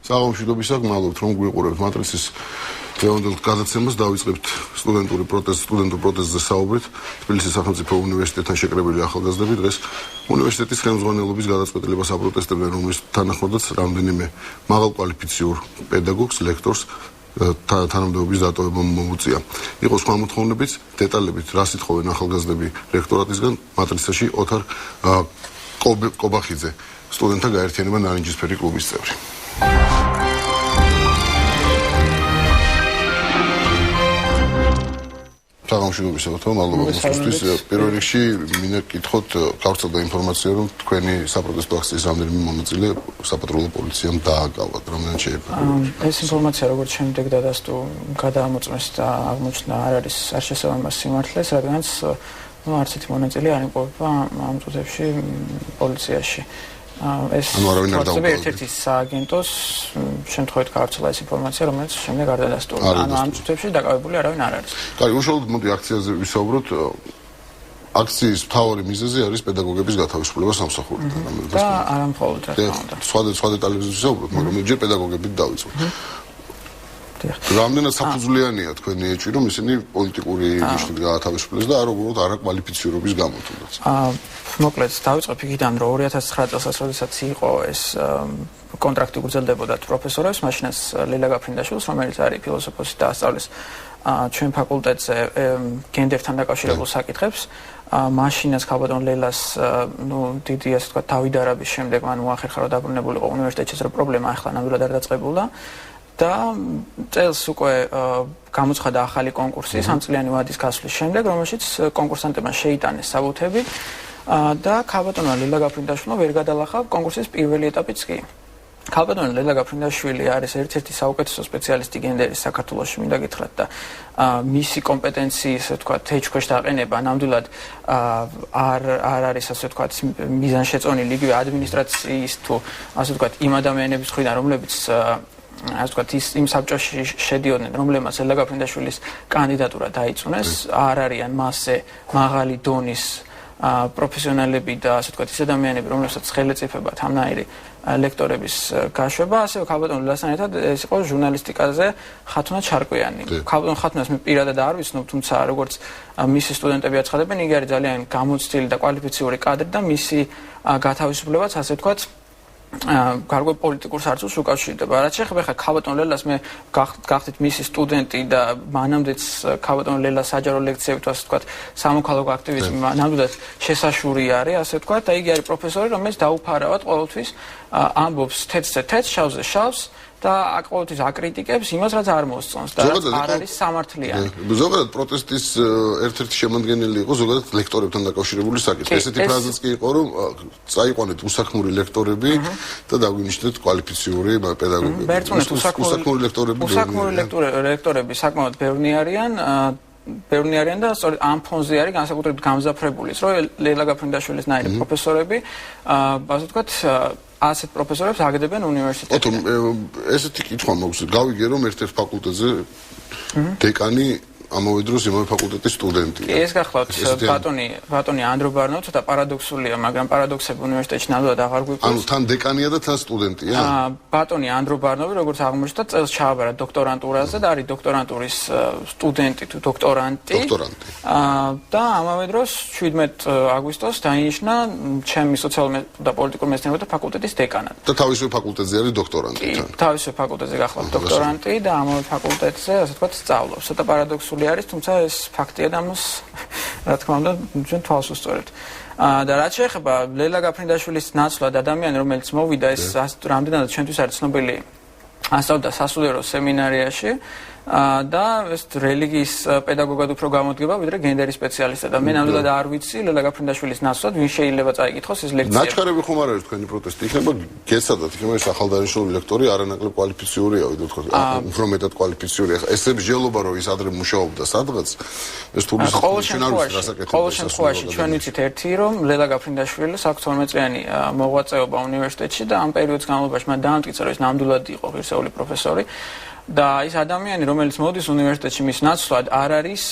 საღამოშიდობისაგ მალობთ რომ გვიყურებთ მატრიცის დღევანდელ გადაცემას დავიწყებთ სტუდენტურ პროტესტზე საუბრით თბილისის სახელმწიფო უნივერსიტეტთან შეკრებილი ახალგაზრდები დღეს უნივერსიტეტის ხელმძღვანელობის გადაწყვეტილებას აპროტესტებდნენ რომლის თანახმადაც რამდენიმე მაღალკვალიფიციურ პედაგოგს ლექტორს თანამდებობის დატოვება მოუწია. იყო სხვა მოთხოვნებიც, დეტალებით რას ითხოვენ ახალგაზრდები რექტორატისგან მატრიცაში ოთარ კობახიძე სტუდენტთა გაერთიანება ნარინჯისფერი კლუბის წევრი. საღამოშიდობისა მადლობა მოსვისთვის. პირველ რიგში მინდა გკითხოთ, გავრცელდა ინფორმაცია, რომ თქვენი საპროტესტო აქციის რამდენიმე მონაწილე საპატრულო პოლიციამ დააკავათ. რამდენად შეიძლება? ეს ინფორმაცია როგორც შემდეგ გადაამოწმეს და აღმოჩნდა არ შესაბამას სიმართლეს, რადგანაც არც ერთი მონაწილე არ იმყოფება ამ წუთებში პოლიციაში. ეს ერთ-ერთი სააგენტოს შემთხვევით გავრცელა ეს ინფორმაცია, რომელიც შემდეგ არ დადასტურდა. ამ წუთებში დაკავებული არავინ არ არის. კარგი, უშუალოდ მოდი აქციაზე ვისაუბროთ. აქციის მთავარი მიზეზი არის პედაგოგების გათავისუფლება სამსახურიდან. და არა მხოლოდ რა თქმა უნდა. სხვა დეტალებზე ვისაუბროთ, მაგრამ ჯერ პედაგოგებით დავიწყოთ. რამდენად საფუძვლიანია თქვენი ეჭვი, რომ ისინი პოლიტიკური ნიშნით გაათავისუფლეს და უბრალოდ არაკვალიფიცირების გამო თუნდაც? მოკლედ დავიწყებ იქიდან, რომ 2009 წელს, როდესაც იყო ეს კონტრაქტი გრძელდებოდა პროფესორებს, მაშინაც ლელა გაფრინდაშვილს, რომელიც არის ფილოსოფოსი და ასწავლის ჩვენ ფაკულტეტზე გენდერთან დაკავშირებულ საკითხებს, მაშინაც ქალბატონ ლელას დიდი ასე ვთქვათ თავიდარების შემდეგ მან უახერხა რომ დაბრუნებულიყო უნივერსიტეტში, რომ პრობლემა ახლა ნამდვილად არ დაწყებულა. და წელს უკვე გამოცხადა ახალი კონკურსი სამწლიანი ვადის გასვლის შემდეგ, რომელშიც კონკურსანტებმა შეიტანეს საბუთები და ქალბატონმა ლელა გაფრინდაშვილმა ვერ გადალახა კონკურსის პირველი ეტაპიც კი. ქალბატონი ლელა გაფრინდაშვილი არის ერთ-ერთი საუკეთესო სპეციალისტი გენდერის საქართველოში, მინდა გითხრათ და მისი კომპეტენციის, ასე ვთქვათ, თეჩქვეშ დაყენება ნამდვილად არ არის, ასე ვთქვათ, მიზანშეწონილი იგივე ადმინისტრაციის თუ ასე ვთქვათ, იმ ადამიანების მხრიდან, რომლებიც ასე ვთქვათ, იმ საბჭოში შედიოდნენ, რომლებმაც ლელა გაფრინდაშვილის კანდიდატურა დაიწუნეს, არ არიან მასზე მაღალი დონის პროფესიონალები და ასე ვთქვათ, ის ადამიანები, რომლებსაც ხელეწიფებათ ამნაირი ლექტორების გაშვება, ასევე ქალბატონ ლელასთან ერთად ეს იყო ჟურნალისტიკაზე ხათუნა ჩარკვიანი. ქალბატონ ხათუნას მე პირადად არ ვიცნობ, თუმცა როგორც მისი სტუდენტები აცხადებენ, იგი არის ძალიან გამოცდილი და კვალიფიციური კადრი და მისი გათავისუფლებაც, ასე ვთქვათ, გარკვეულ პოლიტიკურ სარწმუნოს უკავშირდება. რაც შეეხება ხა ქალბატონ ლელას, მე გახდით მისი სტუდენტი და მანამდეც ქალბატონ ლელას საჯარო ლექციებით, ასე ვთქვათ, სამოქალაქო აქტივიზმი ნამდვილად შესაშური არის, ასე ვთქვათ, და იგი არის პროფესორი, რომელიც დაუფარავად ყოველთვის ამბობს თეთრზე თეთრს, შავზე შავს და ყოველთვის აკრიტიკებს იმას, რაც არ მოსწონს და არ არის სამართლიანი. ზოგადად პროტესტის ერთ-ერთი შემადგენელი იყო ზოგადად ლექტორებთან დაკავშირებული საკითხი. ესეთი ფრაზაც კი იყო, რომ წაიყვანეთ უსაქმური ლექტორები და დაგვინიშნეთ კვალიფიციური პედაგოგები. უსაქმური ლექტორები საკმაოდ ბევრი არიან და სწორედ ამ ფონზე არის განსაკუთრებით გამზაფრებული ის, რომ ლელა გაფრინდაშვილის ნაირი პროფესორები, ასე ვთქვათ, ასეთ პროფესორებს აგდებენ უნივერსიტეტში. ესეთი კითხვა მაქვს, გავიგე რომ ერთ-ერთ ფაკულტეტზე დეკანი ამავე დროს იმავე ფაკულტეტის სტუდენტია. ეს გახლავთ ბატონი ანდრო ბარნო, ცოტა პარადოქსულია, მაგრამ პარადოქსები უნივერსიტეტში ნამდვილად აღარ გვიყვარს. ანუ თან დეკანია და თან სტუდენტია? ბატონი ანდრო ბარნოვი, როგორც აღმოჩნდა, წელს ჩააბარა დოქტორანტურაზე და არის დოქტორანტურის სტუდენტი თუ დოქტორანტი. და ამავე დროს 17 აგვისტოს დაინიშნა ჩემი სოციალურ და პოლიტიკურ მეცნიერებათა ფაკულტეტის დეკანად. და თავისივე ფაკულტეტზე არის დოქტორანტი თან. თავისივე ფაკულტეტზე გახლავთ დოქტორანტი და ამავე ფაკულტეტზე, ასე ვთქვათ, სწავლობს. ცოტა პარადოქსული არის, თუმცა ეს ფაქტია და მას რა თქმა უნდა ჩვენ თვალს უსწორებთ. და რაც შეეხება ლელა გაფრინდაშვილის ნაცვლად ადამიანი, რომელიც მოვიდა, ეს რამდენადაც ჩვენთვის არის ცნობილი, ასწავლიდა სასულიერო სემინარიაში და ეს რელიგიის პედაგოგად უფრო გამოდგება, ვიდრე გენდერის სპეციალისტად და მე ნამდვილად არ ვიცი ლელა გაფრინდაშვილის ნაცვლად ვინ შეიძლება წაიკითხოს ეს ლექციები. ნაჩქარები ხომ არ არის თქვენი პროტესტი? იქნება გეცადათ, იქნება ეს ახალდანიშნული ლექტორი არანაკლებ კვალიფიციურია, ვთქვათ, უფრო მეტად კვალიფიციურია. ესე მსჯელობა რომ ის ადრე მუშაობდა სადღაც, ეს თულის ჩვენ არ ვიცი რა საკეთებია. ყოველ შემთხვევაში ჩვენ ვიცით ერთი, რომ ლელა გაფრინდაშვილის აქვს 12-წლიანი მოღვაწეობა უნივერსიტეტში და ამ პერიოდის განმავლობაში მან დაამტკიცა, რომ ის ნამდვილად იყო ღირსეული პროფესორი. და ის ადამიანი, რომელიც მოდის უნივერსიტეტში მის ნაცვლად, არ არის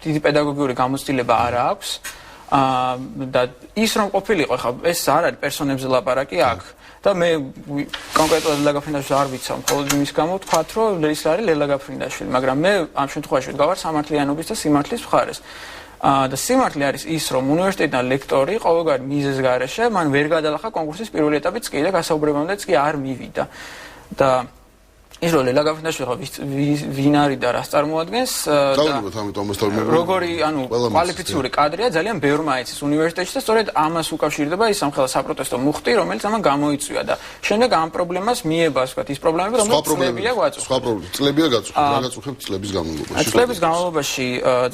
დიდი პედაგოგიური გამოცდილება არ აქვს და ის რომ ყოფილიყო, ხა ეს არ არის პერსონებზე ლაპარაკი აქ და მე კონკრეტულად ლელა გაფრინდაშვილს არ ვიცავ, მხოლოდ იმის გამო ვთქვათ, რომ ის არის ლელა გაფრინდაშვილი, მაგრამ მე ამ შემთხვევაში ვდგავარ სამართლიანობის და სიმართლის მხარეს. და სიმართლე არის ის, რომ უნივერსიტეტიდან ლექტორი ყოველგვარი მიზეზის გარეშე მან ვერ გადალახა კონკურსის პირველი ეტაპიც კი და გასაუბრებამდეც კი არ მივიდა. და ის რომ ლელა გაფრინდაშვილი ვინ არის და რას წარმოადგენს როგორი კვალიფიციური კადრია ძალიან ბევრმა იცის უნივერსიტეტში და სწორედ ამას უკავშირდება ის სამხელა საპროტესტო მუხტი რომელიც ამან გამოიწვია და შემდეგ ამ პრობლემას მიებას ვთქვათ ის პრობლემები რომელიც წლებია გვაწუხებს სხვა პრობლემა წლებია გაწუხებს წლების განმავლობაში წლების განმავლობაში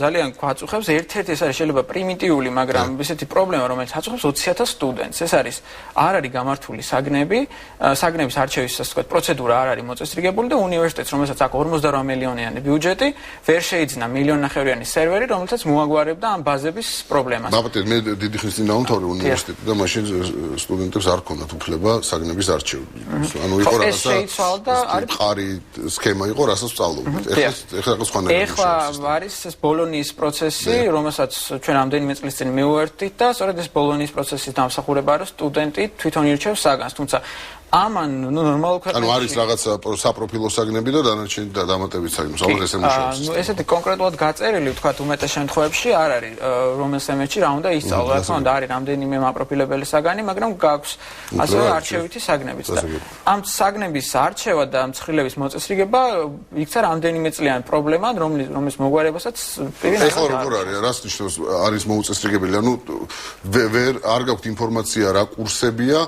ძალიან გვაწუხებს ერთ-ერთი ეს არის შეიძლება პრიმიტიული მაგრამ ესეთი პრობლემა რომელიც აწუხებს 20000 სტუდენტს ეს არის არ არის გამართული საგნების არჩევის ასე ვთქვათ პროცედურა არ არის მოწესრიგებული და უნივერსიტეტს, რომელსაც აქვს 48 მილიონიანი ბიუჯეტი, ვერ შეიძინა 1,5 მილიონიანი სერვერი, რომელსაც მოაგვარებდა ამ ბაზების პრობლემას. ნაბატი, მე დიდი ხნის წინ დავამთავრე უნივერსიტეტი და მაშინ სტუდენტებს არ ჰქონდათ უფლება საგნების არჩევების. ანუ იყო რაღაცა მყარი სქემა იყო, რასაც სწავლობდით. ეხლა სხვანაირად. ეხლა არის ეს ბოლონიის პროცესი, რომელსაც ჩვენ ამდენიმე წლის წინ მივუერთდით და სწორედ ეს ბოლონიის პროცესის დამსახურება არის სტუდენტი თვითონ ირჩევს საგანს, თუმცა ამან ნორმალურ ქვეყნებში ანუ არის რაღაცა საპროფილო საგნები და დანარჩენი და დამატებითი საგნები. ალბათ ესე მუშაობს. ესეთი კონკრეტულად გაწერილი ვთქვათ უმეტეს შემთხვევებში არ არის რომელ სემესტრში რა უნდა ისწავლო. რა თქმა უნდა არის რამდენიმე მაპროფილებელი საგანი, მაგრამ გაქვს ასევე არჩევითი საგნებიც და ამ საგნების არჩევა და მსხვილების მოწესრიგება იქცა რამდენიმე წლიანი პრობლემა, რომლის მოგვარებასაც ეხლა როგორ არის? რას ნიშნავს არის მოუწესრიგებელი? ანუ ვერ არ გაქვთ ინფორმაცია რა კურსებია,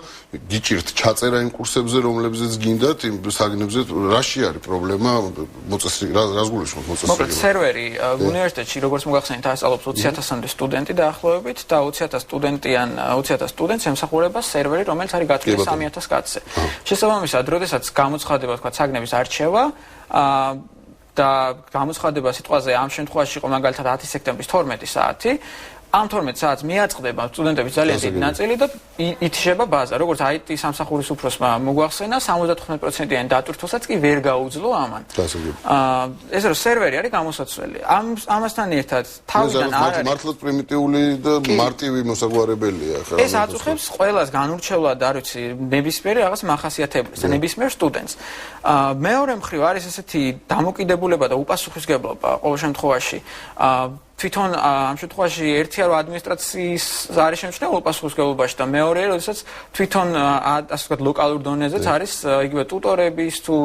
გიჭირთ ჩაწერა კურსებზე რომლებზეც გინდათ იმ საგნებზე რაში არის პრობლემა რას გულისხმობთ მოწესრიგება მოკლედ სერვერი უნივერსიტეტში როგორც მოგახსენეთ ასწავლობს 20000-მდე სტუდენტი დაახლოებით და 20000 სტუდენტს ემსახურება სერვერი რომელიც არის გათვლილი 3000 კაცზე შესაბამისად როდესაც გამოცხადება თქვა საგნების არჩევა და გამოცხადება სიტყვაზე ამ შემთხვევაში იყო მაგალითად 10 სექტემბრის 12 საათი ამ 12 საათს მიაწყდება სტუდენტების ძალიან დიდი ნაწილი და ითიშება ბაზა. როგორც IT სამსახურის უფროსმა მოგვახსენა, 75%-იანი დატვირთვასაც კი ვერ გაუძლო ამან. ეს რომ სერვერი არის გამოსაცვლელი. ამასთან ერთად თავიდან არ არის მართლაც პრიმიტიული და მარტივი მოსაგვარებელია ხა. ეს აწუხებს ყველას განურჩევლად არ ვიცი ნებისმიერი რაღაც მახასიათებლებს, ნებისმიერ სტუდენტს. მეორე მხრივ არის ესეთი დამოკიდებულება და უპასუხისმგებლობა ყოველ შემთხვევაში თვითონ ამ შემთხვევაში ერთი არის ადმინისტრაციის არის შემჩნეულ პასუხისმგებლობაში და მეორე როდესაც თვითონ ასე ვთქვათ ლოკალურ დონეზეც არის იგივე ტუტორების თუ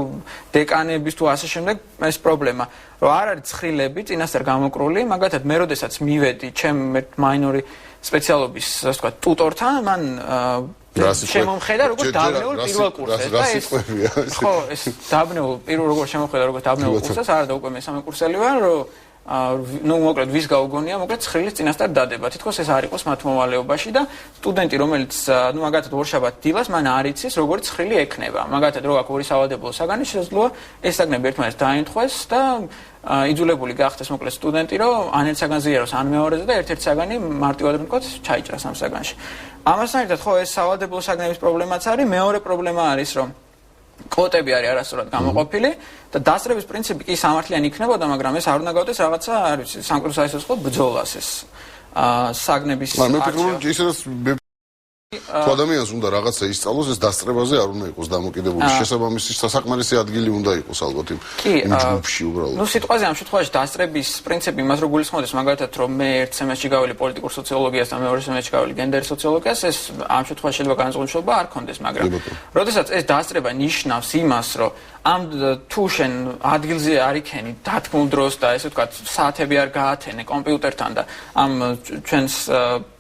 დეკანების თუ ასე შემდეგ ეს პრობლემა რომ არ არის ცხრილები წინასწარ გამოკრული მაგალითად მე როდესაც მივედი ჩემ მაინორი სპეციალობის ასე ვთქვათ ტუტორთან მან შემომხედა როგორც დაბნეულ პირველ კურსზე და ეს ხო ეს დაბნეულ პირველ როგორ შემომხედა როგორც დაბნეულ კურსზე არა და უკვე მესამე კურსელი ვარ რომ ну მოკლედ ვის გაუგონია მოკლედ ცხრილის წინასწარ დადება თითქოს ეს არ იყოს მათ მოვალეობაში და სტუდენტი რომელიც ну მაგალითად ორშაბათ დილას მან არ იცის როგორ ცხრილი ექნება მაგალითად რო აქ ორი სავალდებულო საგანი შესაძლოა ეს საგნები ერთმანეთს დაემთხვეს და იძულებული გახდეს მოკლედ სტუდენტი რომ ან ერთ საგანზე იაროს ან მეორეზე და ერთ-ერთი საგანი მარტივად რომ ვთქვათ ჩაიჭრას ამ საგანში ამასთან ერთად ხო ეს სავალდებულო საგნების პრობლემაც არის მეორე პრობლემა არის რომ კვოტები არის არასწორად გამოყოფილი და დასწრების პრინციპი კი სამართლიანი იქნებოდა, მაგრამ ეს არ უნდა გავდეს რაღაცა, არ ვიცი, სამკურსო საერთო ბრძოლას ეს საგნების არჩევა. მე ფიქრობ, ისედაც თუ ადამიანს უნდა რაღაცა ისწავლოს, ეს დასწრებაზე არ უნდა იყოს დამოკიდებული. შესაბამისი საკმარისი ადგილი უნდა იყოს ალბათ იმ ჯგუფში უბრალოდ. ნუ სიტყვაზე ამ შემთხვევაში დასწრების პრინციპი იმას რო გულისხმობს, მაგალითად, რომ მე ერთ სემესტრში გაველი პოლიტიკურ სოციოლოგიას და მეორე სემესტრში გაველი გენდერის სოციოლოგიას, ეს ამ შემთხვევაში შეიძლება განსხვავება არ ქონდეს, მაგრამ როდესაც ეს დასწრება ნიშნავს იმას, რომ ამ თუ შენ ადგილზე არ იქენი დათმულ დროს და ესე ვთქვათ, საათები არ გაათენე კომპიუტერთან და ამ ჩვენს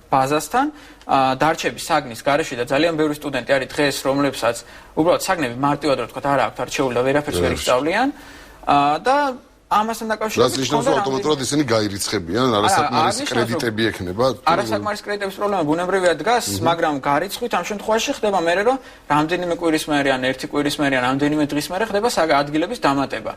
ბაზასთან დარჩების საგნის გარეშე და ძალიან ბევრი სტუდენტი არის დღეს რომლებსაც უბრალოდ საგნები მარტივად რა თქვა არ აქვს არჩეული და ვერაფერს ვერ ისწავლიან და ამასთან დაკავშირებით რაც ნიშნავს რომ ავტომატურად ისინი გაირიცხებიან არასაკმარისი კრედიტები ექნება არასაკმარისი კრედიტების პრობლემა ბუნებრივია დგას მაგრამ გარიცხვით ამ შემთხვევაში ხდება მერე რომ რამდენიმე კვირის მერე ან ერთი კვირის მერე ან რამდენიმე დღის მერე ხდება ადგილების დამატება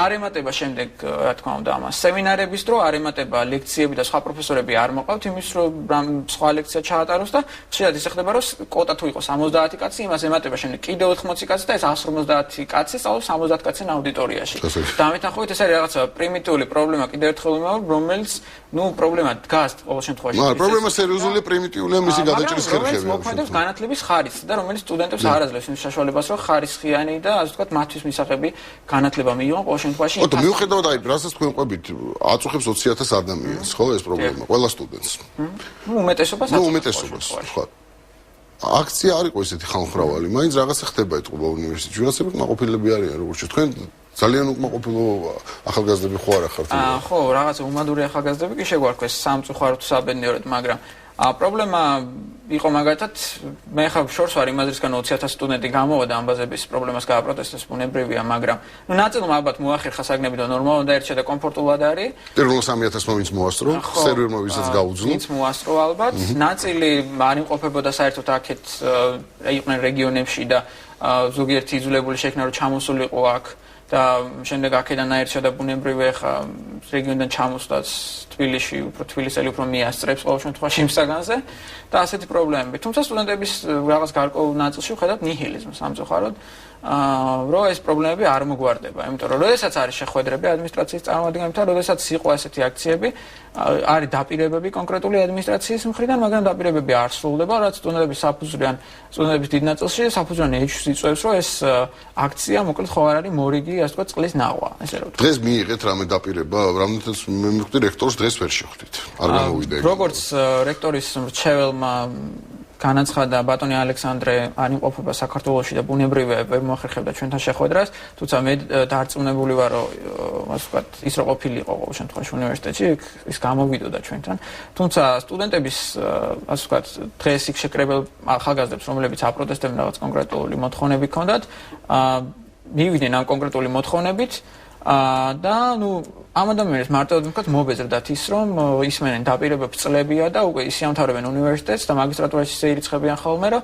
არ ემატება შემდეგ რა თქმა უნდა ამას სემინარების დრო არ ემატება ლექციები და სხვა პროფესორები არ მოყავთ იმის რომ სხვა ლექცია ჩაატაროს და შეიძლება ისე ხდება რომ კვოტა თუ იყოს 70 კაცი იმას ემატება შემდეგ კიდევ 80 კაცი და ეს 150 კაცი სწავლობს 70 კაციან აუდიტორიაში და ამით ახობით ეს არის რაღაცა პრიმიტიული პრობლემა კიდევ ერთხელ ვიმეორებ, რომელიც პრობლემა დგას ყოველ შემთხვევაში. მაგრამ პრობლემა სერიოზულია, პრიმიტიულია მისი გადაჭრის ხერხები. მოქმედებს განათლების ხარისხი და რომელიც სტუდენტებს არ აძლევს იმ საშუალებას, რომ ხარისხიანი და ასე ვთქვათ, მათთვის მისაღები განათლება მიიღონ ყოველ შემთხვევაში. ოდო მიუხედავად აი რასაც თქვენ ყვებით, აწუხებს 20,000 ადამიანს, ხო ეს პრობლემა, ყველა სტუდენტს. უმეტესობას უმეტესობას, ხო. აქცია არ იყო ისეთი ხალხმრავალი, მაინც რაღაცა ხდება ეთყობა უნივერსიტეტში. ვიღაცები კმაყოფილები არიან, როგორც თქვენ ძალიან უკმაყოფილო ახალგაზრდები ხო არა ხართ? ხო, რაღაცა უმადური ახალგაზრდები კი შეგვარქვეს სამწუხაროდ საბედნიეროდ, მაგრამ პრობლემა იყო მაგათაც მე ხა შორს ვარ იმას რისგან 20,000 სტუდენტი გამოვიდა ამბაზების პრობლემას გააპროტესტეს ბუნებრივია, მაგრამ ნაწილმა ალბათ მოახერხა საგნები და ნორმალურად დაერჩა და კომფორტულად არის. 300,000-მა ვინც მოასწრო, სერვერმა ვისაც გაუძლო. ვინც მოასწრო ალბათ, ნაწილი არ იმყოფებოდა საერთოდ აქეთ იყვნენ რეგიონებში და ზოგიერთი იძულებული შექნა რომ ჩამოსულიყო აქ და შემდეგ აქედან აერჩა და ბუნებრივია ხა რეგიონიდან ჩამოსვლაც თბილისში უფრო თბილისელი უფრო მიასწრებს ყოველ შემთხვევაში იმ საგანზე და ასეთი პრობლემები. თუმცა სტუდენტების რაღაც გარკვეულ ნაწილში ვხედავთ ნიჰილიზმს სამწუხაროდ, რომ ეს პრობლემები არ მოგვარდება, იმიტომ რომ როდესაც არის შეხვედრები ადმინისტრაციის წარმომადგენლებთან, როდესაც იყო ასეთი აქციები, არის დაპირებები კონკრეტული ადმინისტრაციის მხრიდან, მაგრამ დაპირებები არ სრულდება, რაც სტუდენტების საფუძვლიან, სტუდენტების დიდ ნაწილში საფუძვლიან ეჭვს იწვევს, რომ ეს აქცია მოკლედ ხო არ არის მორიგი, ასე ვთქვათ, წყლის ნაღვა, ესე რომ. დღეს მიიღეთ რამე დაპირება, რამდენიც მე მივხვდი რექტორს დღეს ვერ შეხვდით. არ გამოვიდა ეგ. როგორც რექტორის მრჩეველმა განაცხადა ბატონი ალექსანდრე არ იმყოფება საქართველოში და ბუნებრივია ვერ მოახერხებდა ჩვენთან შეხვედრას, თუმცა მე დარწმუნებული ვარ, რომ ასე ვთქვათ, ის რო ყოფილიყო ყოველ შემთხვევაში უნივერსიტეტში, ის გამოვიდოდა ჩვენთან. თუმცა სტუდენტების ასე ვთქვათ, დღეს იქ შეკრებილ ახალგაზრდებს, რომლებიც აპროტესტებდნენ რაღაც კონკრეტული მოთხოვნები ჰქონდათ, მივიდნენ ამ კონკრეტული მოთხოვნებით და ამ ადამიანებს მარტივად ვთქვათ მობეზრდათ ის რომ ისმენენ დაპირებებს წლებია და უკვე ისიამთავრებენ უნივერსიტეტს და მაგისტრატურაში შეირიცხებიან ხოლმე რომ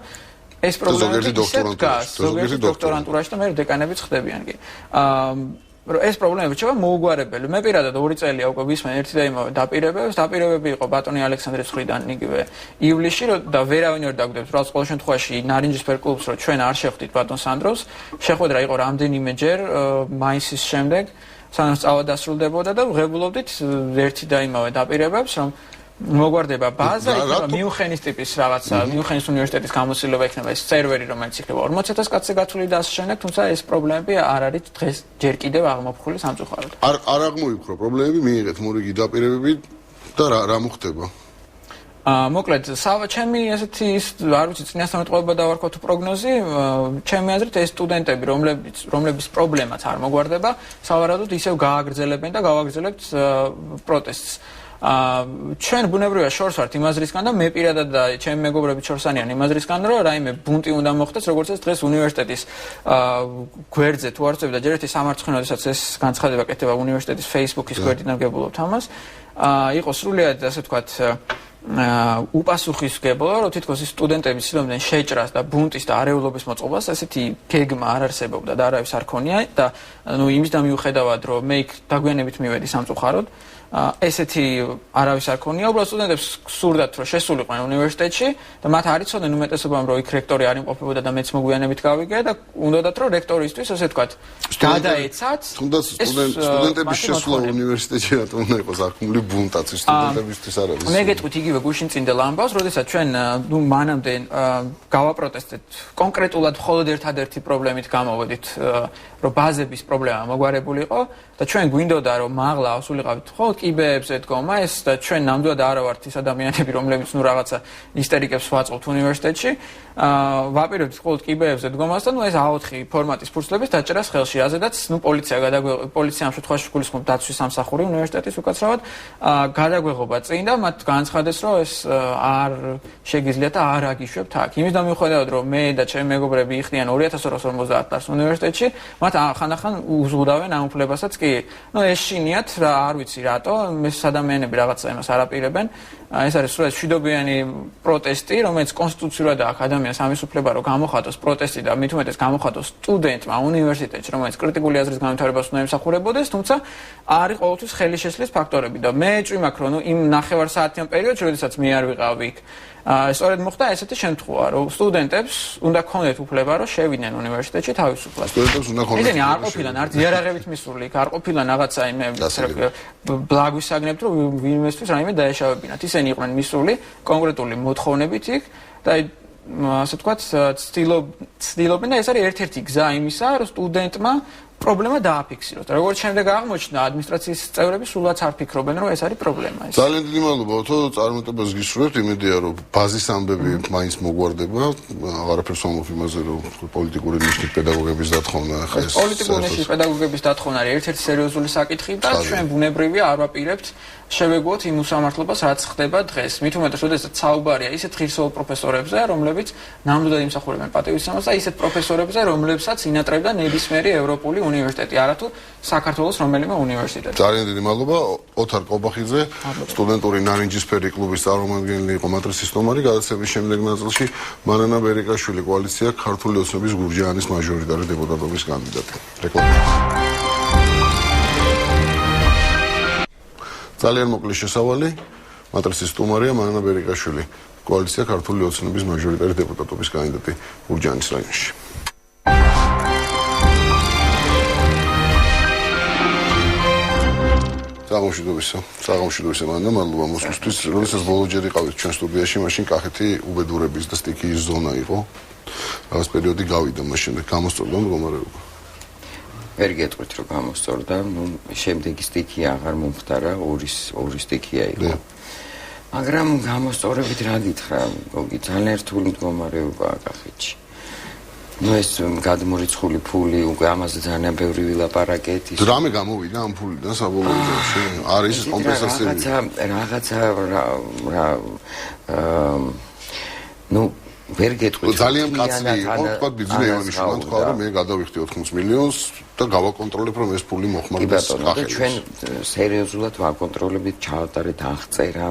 ეს პრობლემები ზოგიერთი დოქტორანტურაში და მე დეკანებიც ხდებიან კი რომ ეს პრობლემები რჩება მოუგვარებელი. მე პირადად 2 წელია უკვე ვისმენ ერთი და იმავე დაპირებებს. დაპირებები იყო ბატონი ალექსანდრეს მხრიდან იგივე ივლისში და ვერავინ ვერ დაგვდებს რა ყოველ შემთხვევაში ნარინჯისფერ კლუბს რომ ჩვენ არ შეხვდით ბატონ სანდროს. შეხვედრა იყო რამდენიმეჯერ მაისის შემდეგ სანამ სწავლა დასრულდებოდა და ვღებულობდით ერთი და იმავე დაპირებებს რომ მოგვარდება ბაზა, იქნება მიუნხენის ტიპის რაღაცა, მიუნხენის უნივერსიტეტის გამოცდილება იქნება ეს სერვერი, რომელიც იქნება 40,000 კაცზე გათვლილი და ასე შემდეგ, თუმცა ეს პრობლემები არ არის დღეს ჯერ კიდევ აღმოფხული სამწუხაროდ. არ აღმოიფხრო პრობლემები, მიიღეთ მორიგი დაპირებები და რა მოხდება? მოკლედ, ჩემი ესეთი არ ვიცი წინასწარმეტყველება დავარქვა თუ პროგნოზი, ჩემი აზრით ეს სტუდენტები, რომლებიც პრობლემაც არ მოგვარდება, სავარაუდოდ ისევ გააგრძელებენ და გავაგრძელებთ პროტესტს. ჩვენ ბუნებრივია შორს ვართ იმ აზრისგან და მე პირადად და ჩემი მეგობრები შორს არიან იმ აზრისგან, რომ რაიმე ბუნტი უნდა მოხდეს, როგორც ეს დღეს უნივერსიტეტის გვერდზე თუ არ ვწევი და ჯერ ერთი სამარცხვინო, როდესაც ეს განცხადება კეთდება უნივერსიტეტის Facebook-ის გვერდიდან გებულობთ ამას, იყო სრულიად ასე ვთქვათ უპასუხისმგებლო, რომ თითქოს ის სტუდენტები ცდილობდნენ შეჭრას და ბუნტის და არეულობის მოწყობას, ესეთი გეგმა არ არსებობდა და არავის არ ქონია და იმის და მიუხედავად, რომ მე იქ დაგვიანებით მივედი სამწუხაროდ, ესეთი არავის არ ქონია, უბრალოდ სტუდენტებს სურდათ რომ შესულიყვნენ უნივერსიტეტში და მათ არ იცოდნენ უმეტესობამ რომ იქ რექტორი არ იმყოფებოდა და მეც მოგვიანებით გავიგე და უნდათ რომ რექტორისთვის ასე ვთქვათ გადაეცათ. თუნდაც სტუდენტების შესვლა უნივერსიტეტში რატომ უნდა იყოს აღქმული ბუნტაც სტუდენტებისთვის არ არის. მე გეტყვით იგივე გუშინწინდელ ამბავს, როდესაც ჩვენ მანამდე გავაპროტესტეთ კონკრეტულად მხოლოდ ერთადერთი პრობლემით გამოვედით რომ ბაზების პრობლემა მოგვარებული იყო და ჩვენ გვინდოდა რომ მაღლა ავსულიყავით ხოლმე კიბეებზე დგომა ეს და ჩვენ ნამდვილად არა ვართ ის ადამიანები რომლებიც რაღაცა ისტერიკებს ვაწყობთ უნივერსიტეტში ვაპირებთ ხოლმე კიბეებზე დგომას და ეს A4 ფორმატის ფურცლების დაჭერას ხელში აზედაც პოლიცია ამ შემთხვევაში გულისხმობ დაცვის სამსახური უნივერსიტეტის უკაცრავად გადაგვეღობა წინ და მათ განაცხადეს რომ ეს არ შეგიძლიათ და არ აგიშვებთ აქ იმის და მიუხედავად რომ მე და ჩემი მეგობრები იხდიან 2250 დარს უნივერსიტეტში მათ ხანდახან უზღუდავენ ამ უფლებასაც კი ეს შინიათ რა არ ვიცი რატო ეს ადამიანები რაღაცა იმას არაპირებენ ეს არის სულ მშვიდობიანი პროტესტი რომელიც კონსტიტუციურად აქვს ადამიანს ამის უფლება რომ გამოხატოს პროტესტი და მით უმეტეს გამოხატოს სტუდენტმა უნივერსიტეტში რომელიც კრიტიკული აზრის განვითარებას უნდა ემსახურებოდეს თუმცა არის ყოველთვის ხელისშეცლის ფაქტორები და მე ჭვი მაქვს რომ იმ ნახევარ საათიან პერიოდში როდესაც მე არ ვიყავი იქ სწორედ მოხდა ესეთი შემთხვევა, რომ სტუდენტებს უნდა ქონდეთ უფლება, რომ შევიდნენ უნივერსიტეტში თავისუფლად. სტუდენტებს უნდა ქონდეთ. ისინი არ ყოფილან არც იარაღებით მისული, არ ყოფილან რაღაცა იმე ბლაგვის საგნებთ, რომ ვინმესთვის რაიმე დაეშავებინათ. ისინი იყვნენ მისული კონკრეტული მოთხოვნებით იქ და ასე ვთქვათ, ცდილობენ და ეს არის ერთ-ერთი გზა იმისა, რომ სტუდენტმა პრობლემა დააფიქსიროს. როგორც შემდეგ აღმოჩნდა, ადმინისტრაციის წევრები სულაც არ ფიქრობენ, რომ ეს არის პრობლემა. ძალიან დიდი მადლობა, თო წარმატებას გისურვებთ, იმედია, რომ ბაზის ამბები მაინც მოგვარდება. აღარაფერს ვამბობ იმაზე, რომ პოლიტიკური ნიშნის პედაგოგების დათხოვნა ხა ეს პოლიტიკური ნიშნის პედაგოგების დათხოვნა არის ერთ-ერთი სერიოზული საკითხი და ჩვენ ბუნებრივია არ ვაპირებთ შევეგუოთ იმ უსამართლობას, რაც ხდება დღეს. მით უმეტეს, როდესაც საუბარია ისეთ ღირსეულ პროფესორებზე, რომლებიც ნამდვილად იმსახურებენ პატივისცემას და ისეთ პროფესორებზე, რომლებსაც ინატრებდა ნებისმიერი ევროპული უნივერსიტეტი, არათუ საქართველოს რომელიმე უნივერსიტეტი. ძალიან დიდი მადლობა. ოთარ კობახიძე, სტუდენტური ნარინჯისფერი კლუბის წარმომადგენელი იყო მატრიცის სტომარი, გადაცემის შემდეგ ნაწილში მანანა ბერიკაშვილი, კოალიცია ქართული ოცნების გურჯაანის მაჟორიტარი დეპუტატობის კანდიდატი. რეკლამა. ძალიან მოკლე შესავალი, მატრიცის სტუმარია მანანა ბერიკაშვილი, კოალიცია ქართული ოცნების მაჟორიტარი დეპუტატობის კანდიდატი გურჯაანის რაიონში. საღამოშვიდობისა მანდა, მადლობა მოსვლისთვის. როდესაც ბოლოჯერ იყავით ჩვენ სტუდიაში, მაშინ კახეთი უბედურების და სტიქიის ზონა იყო. რაღაც პერიოდი გავიდა, მას შემდეგ გამოსწორდა მდგომარეობა. ვერ გეტყვით, რომ გამოსწორდა, შემდეგი სტიქია აღარ მომხდარა, ორი სტიქია იყო. მაგრამ გამოსწორებით რა გითხრა, გოგი, ძალიან რთული მდგომარეობაა კახეთში. ეს გადმორიცხული ფული, უკვე ამაზე ძალიან ბევრი ვილაპარაკეთ. დრამე გამოვიდა ამ ფულიდან საბოლოო ჯამში. არის კომპენსაციები. რაღაცა ვერ გეტყვით. ძალიან კაცრი იყო, თქვა ბიძინა ივანიშვილმა თქვა, რომ მე გადავიხდი 80 მილიონს და გავაკონტროლებ, რომ ეს ფული მოხმარდეს კახეთს. ჩვენ სერიოზულად ვაკონტროლებით, ჩავატარეთ აღწერა,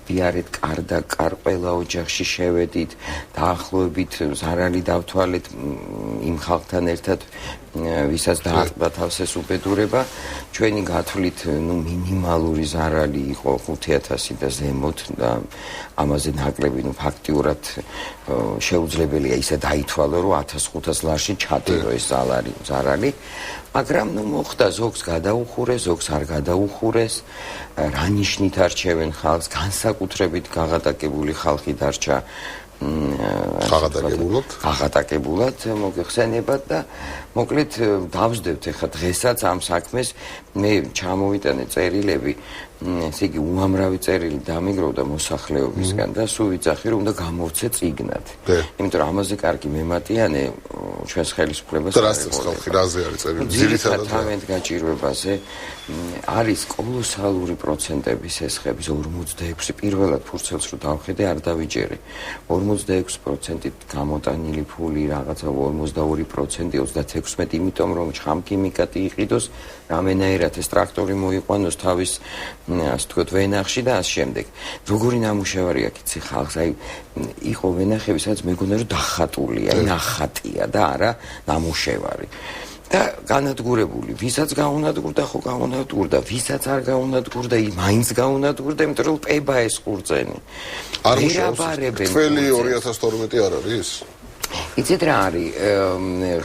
ვიარეთ კარ ყველა ოჯახში შევედით, დაახლოებით ზარალი დავთვალეთ იმ ხალხთან ერთად, ვისაც დააწყდა თავს ეს უბედურება. ჩვენი გათვლით, მინიმალური ზარალი იყო 5000 და ზემოთ და ამაზე ნაკლები, ფაქტიურად შეუძლებელია ისე დაითვალო, რომ 1500 ლარში ჩადერო ეს ზარალი. მაგრამ მოხდა, ზოგს გადაუხურეს, ზოგს არ გადაუხურეს, რა ნიშნით არჩევენ ხალხს, განსაკუთრებით გაღატაკებული ხალხი დარჩა გაღატაკებულად მოგეხსენებათ და მოკლედ დავსდებთ ახლა დღესაც ამ საქმეს მე ჩამოვიტანე წერილები ესე იგი უამრავი წერილი დამიგროვდა მოსახლეობისგან და სულ ვიცახი რომ უნდა გამოვცე წიგნად იმიტომ რომ ამაზე კარგი მემატიანე ჩვენს ხელისუფლებას რაზე არის წერილი ძირითადად თავენთ გაჭირვებაზე არის კოლოსალური პროცენტები სესხების 46 პირველად ფურცელს რო დავხედე არ დავიჯერე 46%-ით გამოტანილი ფული რაღაცა 42% 36 იმიტომ რომ ჩხამქიმიკატი იყიდოს რამენაირად ეს ტრაქტორი მოიყვანოს თავის ასე თქვათ ვენახში და ამ შემდეგ როგორი ნამუშევარი აქვს იცი ხალხს აი იყო ვენახები სადაც მეგონა რომ დახატულია ნახატია და არა ნამუშევარი და განადგურებული ვისაც გაუნადგურდა ხო გაუნადგურდა ვისაც არ გაუნადგურდა მაინც გაუნადგურდა იმიტომ რომ პება ეს ყურძენი არ მუშაობს თველი 2012 არ არის იცით რა არის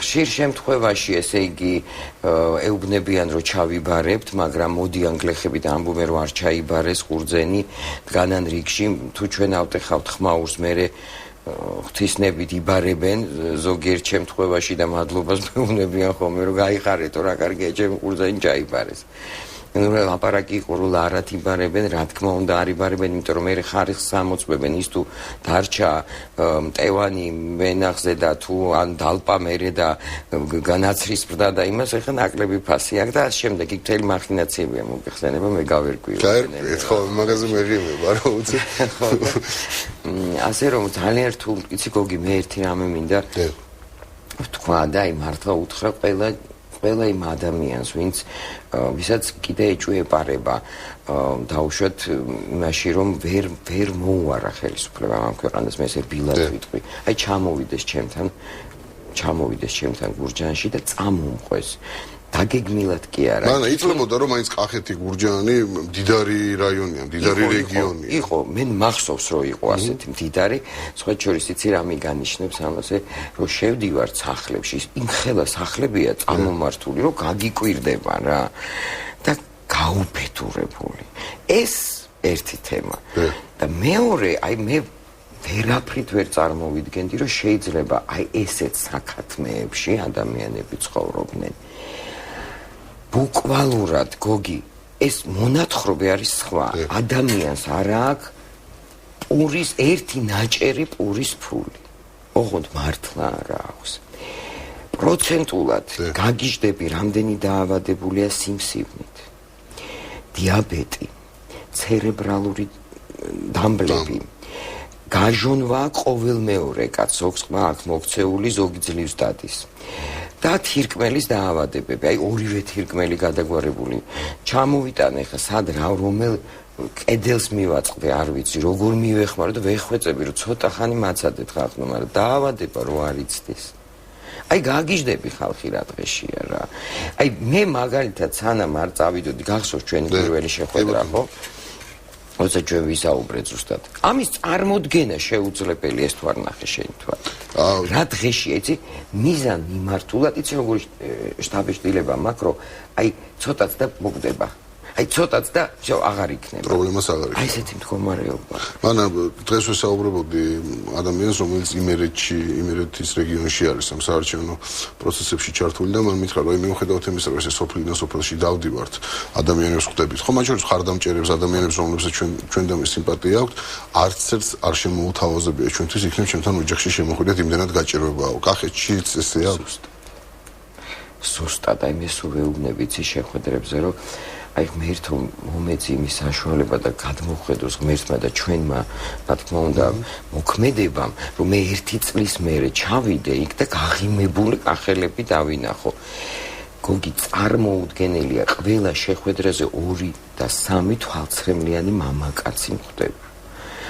ხშირ შემთხვევაში ესე იგი ეუბნებიან რომ ჩავიბარებთ მაგრამ მოდიან გლეხები და ამბობენ რომ არ ჩაიბარეს ყურძენი დგანან რიგში თუ ჩვენ ავტეხავთ ხმაურს მერე ღვთისნებით იბარებენ ზოგიერთ შემთხვევაში და მადლობას მეუბნებიან ხოლმე რომ გაიხარეთო რა კარგია ჩემი ყურძენი ჩაიბარეს ლაპარაკი იყო რომ არათ იბარებენ რა თქმა უნდა არ იბარებენ იმიტომ რომ მე ხარისხს ამოწმებენ ის თუ დარჩა მტევანი ვენახზე და თუ ან დალპა მერე და განაცრისფრდა და იმას ახლა ნაკლები ფასი აქვს და ამ შემდეგ იქ მთელი მახინაციებია მოგეხსენება მე გავერკვიო ეთქო მაგაზე მეღიმება რა უცე ასე რომ ძალიან რთულ იცი გოგი მე ერთი რამე მინდა თქვა და აი მართლა უთხრა ყველა იმ ადამიანს, ვინც ვისაც კიდე ეჭვეპარება დაუშვათ იმაში, რომ ვერ მოუარა ხელისუფლება ამ ქვეყანას, მე ესე ბილად ვიტყვი. აი ჩამოვიდეს ჩემთან გურჯაანში და წამომყვეს. დაგეგმილად კი არა. მაგრამ იცოლებოდა რომ მაინც კახეთი გურჯაანი მდიდარი რაიონია, მდიდარი რეგიონია. იყო, მე მახსოვს რომ იყო ასეთი მდიდარი, სხვა შორის იცი რა მიგანიშნებს ამაზე, რომ შევდივარ სახლებში, იმხელა სახლებია წარმომართული, რომ გაგიკვირდება რა და გაუფეთურებული. ეს ერთი თემა. და მეორე, აი მე ვერაფრით ვერ წარმოვიდგენდი, რომ შეიძლება აი ესეთ საქათმეებში ადამიანები ცხოვრობდნენ. ბუკვალურად გოგი ეს მონათხრობი არის სხვა ადამიანს არ აქვს პურის ერთი ნაჭერი პურის ფული ოღონდ მართლა არ აქვს პროცენტულად გაგიჟდები რამდენი დაავადებულია სიმსივნით დიაბეტი ცერებრალური დამბლები გაჟონვა ყოველ მეორე კაცს ზოგს ყმა აქვს მოქცეული ზოგი ძლივს დადის და თირკმელის დაავადებები, აი ორივე თირკმელი გადაგვარებული. ჩამოვიტანე ხა სად რა რომელ კედელს მივაწყდე, არ ვიცი, როგორ მივეხმარო და ვეხვეწები, რომ ცოტა ხანი მაცადეთ ხალხო, მაგრამ დაავადება რო არ იცდის. აი გაგიჟდები ხალხი რა დღეშია რა. აი მე მაგალითად სანამ არ წავიდოდი, გახსოვს ჩვენი პირველი შეხვედრა, ხო? როცა ჩვენ ვისაუბრეთ ზუსტად. ამის წარმოდგენა შეუძლებელი ეს თუ არ ნახე შენ თუ არა. რა დღეშია, იცი? მიზან მიმართულად, იცი როგორი შტაბეშტილება მაქვს, რომ აი ცოტაც და მოგდება. აი ცოტაც და აღარ იქნება. პრობლემას აღარ იქნება. აი ესეთი მდგომარეობა. მაგრამ დღეს ვესაუბრებოდი ადამიანს, რომელიც იმერეთის რეგიონში არის ამ საარჩევნო პროცესებში ჩართული და მან მითხრა, რომ მიუხედავად იმისა, რომ ეს სოფლიდან სოფელში დავდივართ, ადამიანებს ხვდებით. ხო, მათ შორის ხარდამჭერებს, ადამიანებს, რომლებსაც ჩვენ და მე სიმპათია აქვს, არც ერთს არ შემოუთავაზებია ჩვენთვის, იქნებ ჩვენთან ოჯახში შემოხვიდეთ, იმდენად გაჭირვებაო. კახეთშიც ესეა. სუსტად, აი მე სულ ვეუბნები იცი შეხვედრებზე, რომ აი ღმერთო მომეწი იმის საშუალება და გადმოხედოს ღმერთმა და ჩვენმა რა თქმა უნდა მოქმედებამ რომ მე 1 წლის მერე ჩავიდე იქ და გაღიმებული კახელები დავინახო გოგი წარმოუდგენელია ყველა შეხვედრაზე 2 და 3 თვალცრემლიანი მამაკაცი მხვდება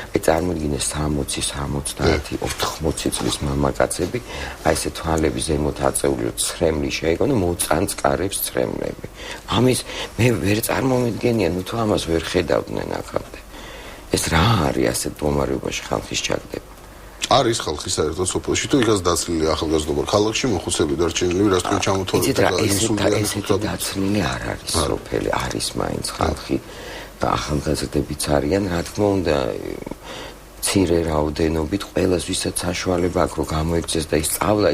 აი წარმოიდგინე 60, 70, 80 წლის მამაკაცები აი ესე თვალები ზემოთ აწეული ცრემლი შეეგონო მოწანწკარებს ცრემლები ამის მე ვერ წარმომიდგენია ნუ თუ ამას ვერ ხედავდნენ აქამდე ეს რა არის ასეთ მდგომარეობაში ხალხის ჩაგდება არის ხალხი საერთოდ სოფელში თუ იქაც დაცლილი ახალგაზრდობა ხალხში მოხუცები დარჩენილები რას თქვენ ჩამოთვალეთ და ესეთი დაცლილი არ არის სოფელი არის მაინც ხალხი და ახალგაზრდებიც არიან რა თქმა უნდა ცირე რაოდენობით ყველას ვისაც საშუალება აქვს რომ გამოიქცეს და ისწავლა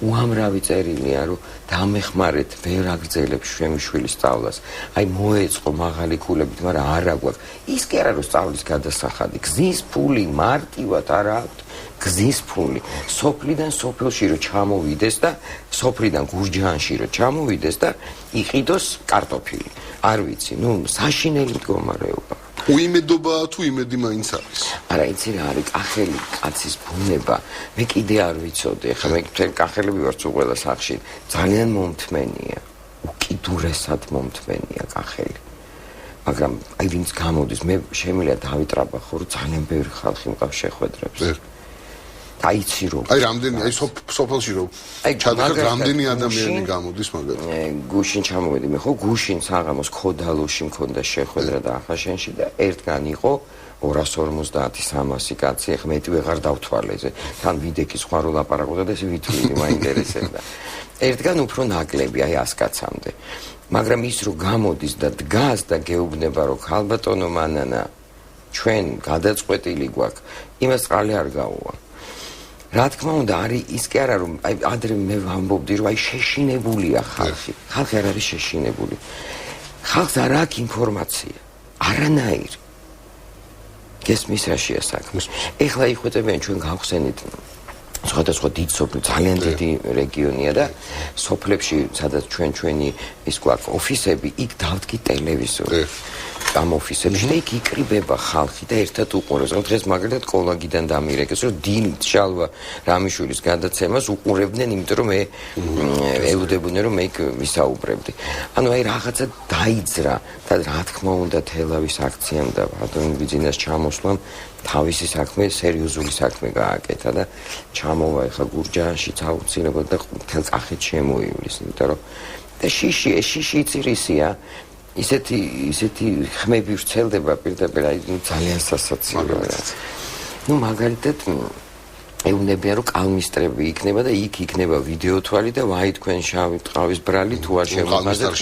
უამრავი წერილია რომ დამეხმარეთ ვერ აგრძელებს ჩვენი შვილის სწავლას აი მოეწყო მაღალი ქულებით მაგრამ არა გვაქვს ის კი არა რომ სწავლის გადასახადი გზის ფული მარტივად არ აქვს გზის ფული სოფლიდან სოფელში რომ ჩამოვიდეს და სოფლიდან გურჯაანში რომ ჩამოვიდეს და იყიდოს კარტოფილი არ ვიცი ნუ საშინელი მდგომარეობა უიმედობაა თუ იმედი მაინც არის არა იცი რა არის კახელი კაცის ბუნება მე კიდე არ ვიცოდი ხა მე მთელი კახელები ვარ თუ ყველა სახში ძალიან მომთმენია უკიდურესად მომთმენია კახელი მაგრამ აი ვინც გამოდის მე შემიძლია დავიტრაბა ხო რომ ძალიან ბევრი ხალხი მყავს შეხვედრებს აიცი რომ აი რამდენი აი სოფელში რომ ჩადაგდ რამდენი ადამიანი გამოდის მაგალითად გუშინ ჩამოვედი მე ხო გუშინ საღამოს ქოდალოში მქონდა შეხვედრა და ახაშენში და ერთგან იყო 250-300 კაცი ეხლა მეტი ვეღარ დავთვალე ზე თან ვიდექი სხვა რო ლაპარაკობდა და ესე ვითვლი მაინტერესებდა ერთგან უფრო ნაკლები აი 100 კაცამდე მაგრამ ის რომ გამოდის და დგას და გეუბნება რომ ხალბატონო მანანა ჩვენ გადაწყვეტილი გვაქვს იმას წყალი არ გაუვა რა თქმა უნდა არის ის კი არა რომ აი ადრე მე ვამბობდი რომ აი შეშინებულია ხალხი ხალხი არ არის შეშინებული ხალხს არ აქვს ინფორმაცია არანაირი გესმის რაშია საქმე ეხლა იხვეწებიან ჩვენ გავხსენით სხვადასხვა დიდ სოფლი ძალიან დიდი რეგიონია და სოფლებში სადაც ჩვენი ის გვაქვს ოფისები იქ დავდგი ტელევიზორი ამ ოფისებში და იქ იკრიბება ხალხი და ერთად უყურებს. დღეს მაგალითად კოლაგიდან დამირეკეს, რომ დილით შალვა რამიშვილის გადაცემას უყურებდნენ, იმიტომ რომ მე ელოდებოდნენ, რომ მე იქ ვისაუბრებდი. ანუ აი რაღაცა დაიძრა და რა თქმა უნდა თელავის აქციამ და ბატონ ბიძინას ჩამოსვლამ თავისი საქმე, სერიოზული საქმე გააკეთა და ჩამოვა ეხა გურჯაანშიც აუცილებლად და მთელ კახეთს შემოივლის, იმიტომ რომ და შიში იცირისია ისეთი ხმები ვრცელდება პირდაპირ აი ძალიან სასაცილოა. ნუ მაგალითად ეუბნებიან რომ კალმისტრები იქნება და იქ იქნება ვიდეო თვალი და ვაი თქვენ შავი ტყავის ბრალი თუ არ შემოხაზეთ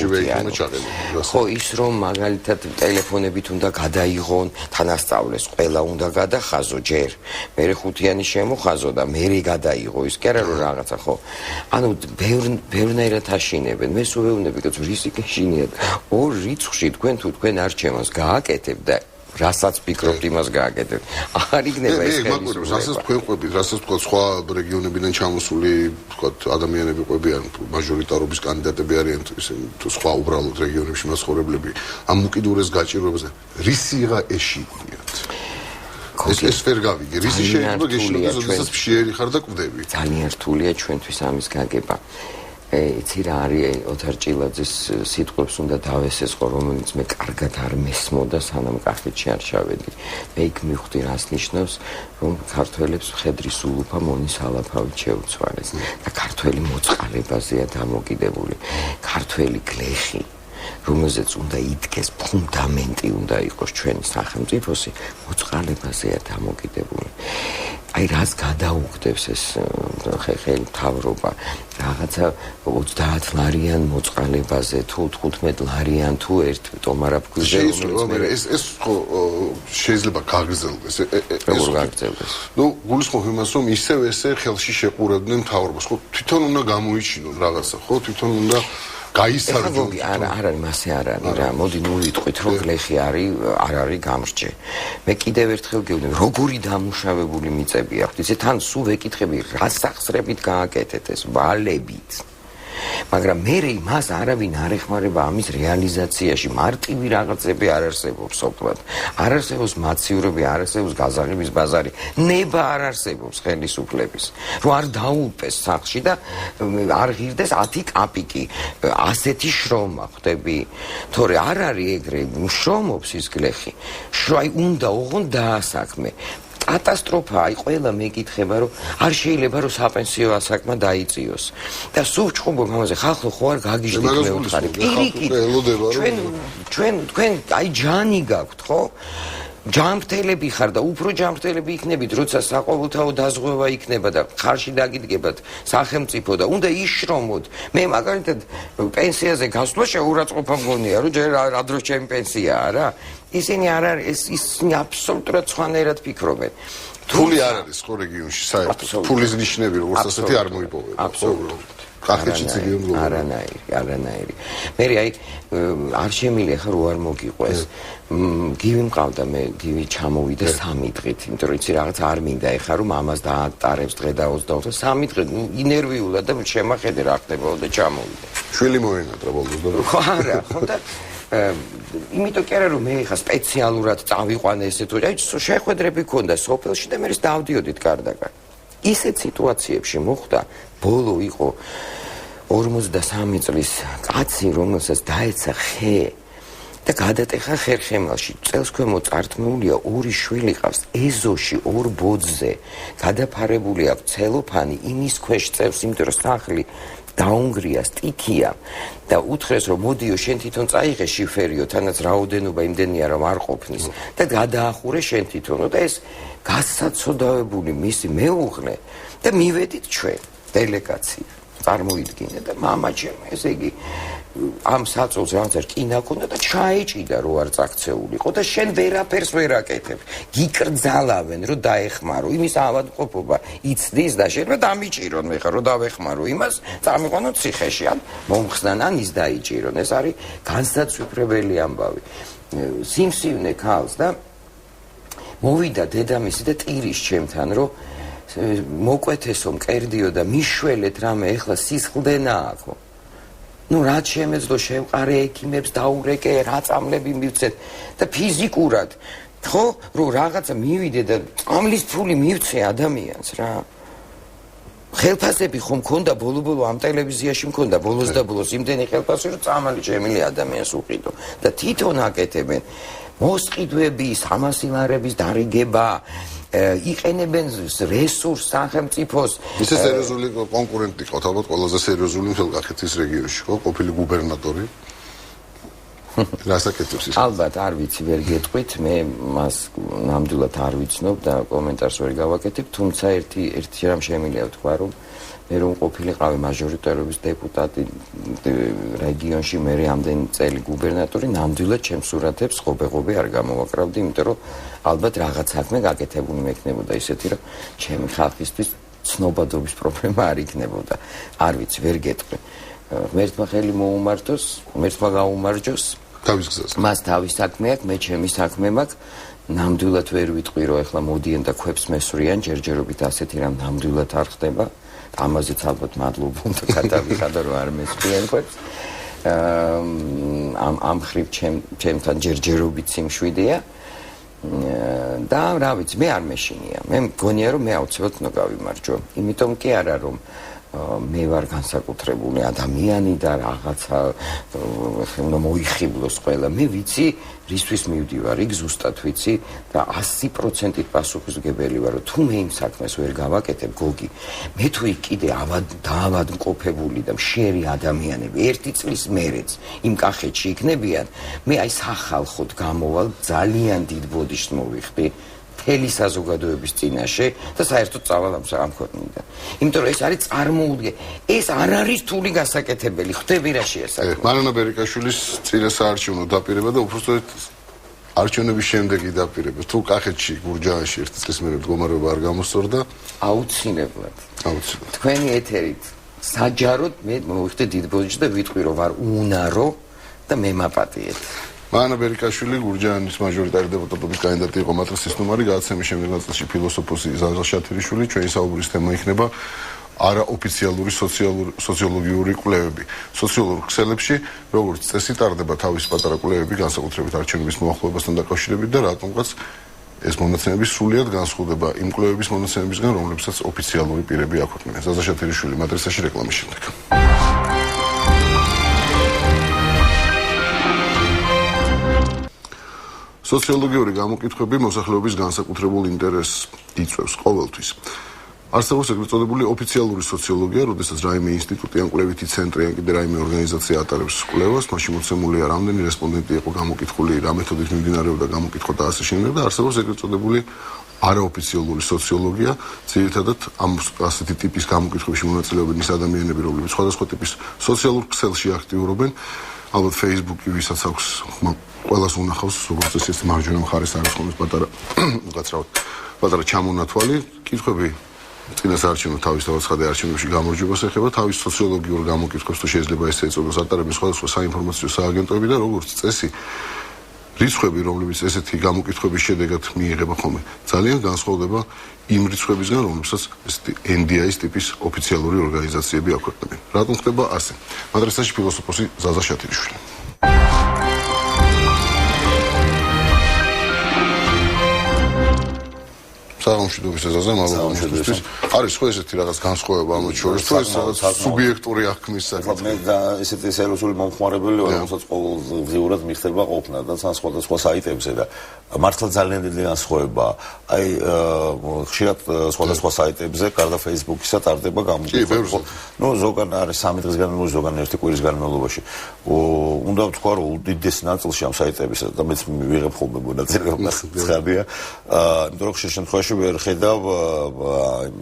ხო ის რომ მაგალითად ტელეფონებით უნდა გადაიღონ თანასწავლეს ყველა უნდა გადახაზო ჯერ მერე ხუთიანი შემოხაზო და მერე გადაიღო ის კი არა რომ რაღაცა ხო ანუ ბევრნაირად აშინებენ მე სულ ვეუბნები რომ რისკი შინიათ ორ რიცხვში თქვენ თუ თქვენ არჩევანს გააკეთებ და რასაც ფიქრობთ იმას გააკეთებ. არ იქნება ეს ხელისუფლება. რასაც თქვენ ყვებით, რასაც თქვა სხვა რეგიონებიდან ჩამოსული, თქვა ადამიანები ყვებიან, მაჟორიტარობის კანდიდატები არიან, ისინი თუ სხვა უბრალოდ რეგიონებში მაცხოვრებლები, ამ უკიდურეს გაჭირვებაზე რისიღა ეშიგნიათ. ეს ვერ გავიგე. რისი შეიძლება გეშინოს, როდესაც ფშიერი ხარ და კვდები. ძალიან რთულია ჩვენთვის ამის გაგება. იცი რა არის ოთარ ჭილაძის სიტყვებს უნდა დავესესყო რომელიც მე კარგად არ მესმოდა სანამ კახეთში არ ჩავედი მე იქ მივხვდი რას ნიშნავს რომ ქართველებს მხედრის ულუფა მონის ალაფავით შეუცვალეს და ქართველი მოწყალებაზეა დამოკიდებული ქართველი გლეხი რომელზეც უნდა იდგეს ფუნდამენტი უნდა იყოს ჩვენი სახელმწიფოსი მოწყალებაზეა დამოკიდებული აი რას გადაუგდებს ეს ხელი მთავრობა რაღაცა 30 ლარიან მოწყალებაზე თუ 15 ლარიან თუ ერთ ტომარაფქვილზე ეს ხო შეიძლება გაგრძელდეს როგორ გაგრძელდეს ნუ გულისხმობ იმას რომ ისევ ესე ხელში შეყურებდნენ მთავრობას ხო თვითონ უნდა გამოიჩინონ რაღაცა ხო თვითონ უნდა გაისარჯონ არა არის მასე არ არის რა მოდი ნუ ვიტყვით რომ გლეხი არ არის გამრჯე მე კიდევ ერთხელ გეუბნები როგორი დამუშავებული მიწები აქვს ისე თან სულ ვეკითხები რა სახსრებით გააკეთეთ ეს ვალებით მაგრამ მე მას არავინ არ ეხმარება ამის რეალიზაციაში მარტივი რაღაცები არ არსებობს სოფლად არ არსებობს მაცივრები არ არსებობს გაზაღების ბაზარი ნება არ არსებობს ხელისუფლების რომ არ დაულპეს სახლში და არ ღირდეს 10 კაპიკი ასეთი შრომა ხვდები თორე არ არის ეგრე შრომობს ის გლეხი შროი უნდა ოღონდ დაასაქმე კატასტროფა აი ყველა მეკითხება რომ არ შეიძლება რომ საპენსიო ასაკმა დაიწიოს და სულ ჩხუბობ ამაზე ხალხო ხო არ გაგიჟდით მე ვთხარი პირიქით ჩვენ აი ჯანი გაქვთ ხო ჯანმრთელები ხარ და უფრო ჯანმრთელები იქნებით როცა საყოველთაო დაზღვევა იქნება და ხარში დაგიდგებათ სახელმწიფო და უნდა იშრომოთ მე მაგალითად პენსიაზე გასვლა შეურაცხყოფა მგონია რომ ჯერ რა დროს ჩემი პენსიაა რა ისინი არ არის ისინი აბსოლუტურად სხვანაირად ფიქრობენ ფული არ არის ხო რეგიონში საერთოდ ფულის ნიშნები როგორც ასეთი არ მოიპოვება აბსოლუტურად კახეთშიც იგივე მგონია არანაირი მე აი არ შემიძლია ხარ არ მოგიყვეს გივი მყავდა მე გივი ჩამოვიდა 3 დღით იმიტომ რომ იცი რაღაც არ მინდა ეხა რომ ამას დაატარებს დღე და 22 3 დღე ინერვიულად და შემახედე რა ხდება და ჩამოვიდა შვილი მოენატრა ბოლოს და ხო არა ხო და იმიტომ კი არა რომ მე ხა სპეციალურად წავიყვანე ესე თუ აი შეხვედრები ქონდა სოფელში და მე ის დავდიოდით გარდაგარ ისეთ სიტუაციებში მოხდა ბოლო იყო 53 წლის კაცი რომელსაც დაეცა ხე და გადატეხა ხერხემალში წელს ქვემო წართმეულია 2 შვილი ყავს ეზოში 2 ბოძზე გადაფარებული აქვს ცელოფანი იმის ქვეშ წევს იმიტომ რომ სახლი დაუნგრია სტიქია და უთხრეს რომ მოდიო შენ თვითონ წაიღე შიფერიო თანაც რაოდენობა იმდენია რომ არ ყოფნის და გადაახურე შენ თვითონო და ეს გასაცოდავებული მისი მეუღლე და მივედით ჩვენ დელეგაცია წარმოიდგინე და მამაჩემ ესე იგი ამ საწოლს რაღაცა რკინა ქონდა და ჩაეჭიდა რო არ წაქცეულიყო და შენ ვერაფერს ვერ აკეთებ გიკრძალავენ რომ დაეხმარო იმის ავადმყოფობა იცდის და შენ რა დამიჭირონ მე ხარ რომ დავეხმარო იმას წამიყვანო ციხეში ან მომხსნან ან ის დაიჭირონ ეს არის განსაცვიფრებელი ამბავი სიმსივნე ქალს და მოვიდა დედამისი და ტირის ჩემთან რომ მოკვეთესო მკერდიო და მიშველეთ რამე ეხლა სისხლდენა აქო ნუ რა შემეძლო შევყარე ექიმებს დაურეკე რა წამლები მივცეთ და ფიზიკურად ხო რომ რაღაცა მივიდე და წამლის ფული მივცე ადამიანს რა ხელფასები ხომ მქონდა ბოლო ამ ტელევიზიაში მქონდა ბოლოს და ბოლოს იმდენი ხელფასი რომ წამალი შემილი ადამიანს უყიდო და თვითონ აკეთებენ მოსყიდვების, ამასილარების დარიგება, იყენებენ რესურს სახელმწიფოს ისე სერიოზული კონკურენტი ყავთ ალბათ ყველაზე სერიოზული მთელ კახეთის რეგიონში ხო ყოფილი გუბერნატორი რასაკეთებს ის ალბათ არ ვიცი ვერ გეტყვით მე მას ნამდვილად არ ვიცნობ და კომენტარს ვერ გავაკეთებ თუმცა ერთი რამ შემიძლია ვთქვა რომ მე რომ ყოფილიყავი მაჟორიტარობის დეპუტატი რეგიონში მე ამდენი წელი გუბერნატორი ნამდვილად ჩემს სურათებს ხობე არ გამოვაკრავდი იმიტომ რომ ალბათ რაღაც საქმე გაკეთებული მექნებოდა ისეთი რომ ჩემი ხალხისთვის ცნობადობის პრობლემა არ იქნებოდა არ ვიცი ვერ გეტყვი ღმერთმა ხელი მოუმართოს ღმერთმა გაუმარჯოს თავის გზაზე მას თავის საქმე აქვს მე ჩემი საქმე მაქვს ნამდვილად ვერ ვიტყვი რომ ეხლა მოდიან და ქვებს მესვრიან ჯერჯერობით ასეთი რამ ნამდვილად არ ხდება ამაზეც ალბათ მადლობა უნდა გადავიხადო რომ არ მესვრიან ქვებს ამ ხრივ ჩემთან ჯერჯერობით სიმშვიდეა და რა ვიცი მე არ მეშინია მე მგონია რომ მე აუცილებლად უნდა გავიმარჯვო იმიტომ კი არა რომ მე ვარ განსაკუთრებული ადამიანი და რაღაცა უნდა მოიხიბლოს ყველა მე ვიცი რისთვის მივდივარ იქ ზუსტად ვიცი და 100% პასუხისმგებელი ვარ რომ თუ მე იმ საქმეს ვერ გავაკეთებ გოგი მე თუ იქ კიდე დაავადმყოფებული და მშიერი ადამიანები ერთი წლის მერეც იმ კახეთში იქნებიან მე აი სახალხოდ გამოვალ ძალიან დიდ ბოდიშს მოვიხდი მთელი საზოგადოების წინაშე და საერთოდ წავალ ამ ქვეყნიდან. იმიტომ რომ ეს არის წარმოუდგენელი. ეს არ არის რთული გასაკეთებელი. ხვდები რა შეასაკეთო. მარინა ბერიკაშვილის წინა საარჩევნო დაპირება და უბრალოდ არჩევნების შემდეგი დაპირება. თუ კახეთში გურჯაანში ერთი წლის მერე მდგომარეობა არ გამოსწორდა, აუცილებლად. თქვენი ეთერით საჯაროდ მე მოვიხდი დიდ ბოდიშს და ვიტყვი რომ ვარ უნარო და მე მაპატიეთ. მარინა ბერიკაშვილი გურჯაანის მაჟორიტარი დეპუტატობის კანდიდატი იყო მატრიცის ნომარი გადაცემის შემდეგ ნაწილში ფილოსოფოსი ზაზა შათირიშვილი ჩვენი საუბრის თემა იქნება არაოფიციალური სოციოლოგიური კვლევები სოციოლოგიურ ქსელებში როგორც წესი ტარდება თავისი პატარა კვლევები განსაკუთრებით არჩევნების მოახლოებასთან დაკავშირებით და რატომღაც ეს მონაცემები სრულიად განსხვავდება იმ კვლევების მონაცემებისგან რომლებსაც ოფიციალური პირები აქვეყნებენ ზაზა შათირიშვილი მატრიცაში რეკლამის შემდეგ სოციოლოგიური გამოკითხვები მოსახლეობის განსაკუთრებულ ინტერესს იწვევს ყოველთვის. არსებობს ეგრეთ წოდებული ოფიციალური სოციოლოგია, როდესაც რაიმე ინსტიტუტი ან კვლევითი ცენტრი ან კიდე რაიმე ორგანიზაცია ატარებს კვლევას, მაშინ მოცემულია რამდენი რესპონდენტი იყო გამოკითხული, რა მეთოდით მიმდინარეობდა გამოკითხვა და ასე შემდეგ და არსებობს ეგრეთ წოდებული არაოფიციალური სოციოლოგია, ძირითადად ამ ასეთი ტიპის გამოკითხვებში მონაწილეობენ ის ადამიანები, რომლებიც სხვადასხვა ტიპის სოციალურ ქსელში აქტიურობენ. ალბათ Facebook-ი ვისაც აქვს ყველას უნახავს როგორც ეს მარჯვენა მხარეს არის ხოლმე პატარა ჩამონათვალი კითხვები წინა საარჩევნო თავისთავად ცხადე არჩევნებში გამარჯვებას ეხება თავის სოციოლოგიურ გამოკითხვებს თუ შეიძლება ესე ეწოდოს ატარებენ სხვადასხვა საინფორმაციო სააგენტოები და როგორც წესი რიცხვები რომლებიც ესეთი გამოკითხვების შედეგად მიიღება ხოლმე ძალიან განსხვავდება იმ რიცხვებისგან რომლებსაც ესეთი NDI-ის ტიპის ოფიციალური ორგანიზაციები აქვეყნებენ რატომ ხდება ასე მატრიცაში ფილოსოფოსი ზაზა შათირიშვილი საღამოშიდობის ეზაზე მადლობა არის ხო ესეთი რაღაც განსხვავება ამ შორის თუ ეს რაღაც სუბიექტური აღქმის საკითხი მე და ესეთი სერიოზული მომხმარებელი ვარ რომელსაც ყოველდღიურად მიხდება ყოფნა და სხვადასხვა საიტებზე და მართლა ძალიან დიდი განსხვავება აი ხშირად სხვადასხვა საიტებზე გარდა Facebook-ისა ტარდება გამოკითხვა ნუ ზოგან არის 3 დღის განმავლობაში ზოგან 1 კვირის განმავლობაში უნდა ვთქვა რომ უდიდეს ნაწილში ამ საიტებისა და მეც ვიღებ ხოლმე მონაწილეობას ცხადია იმიტომ რომ ხშირ შემთხვევაში ვერ ხედავ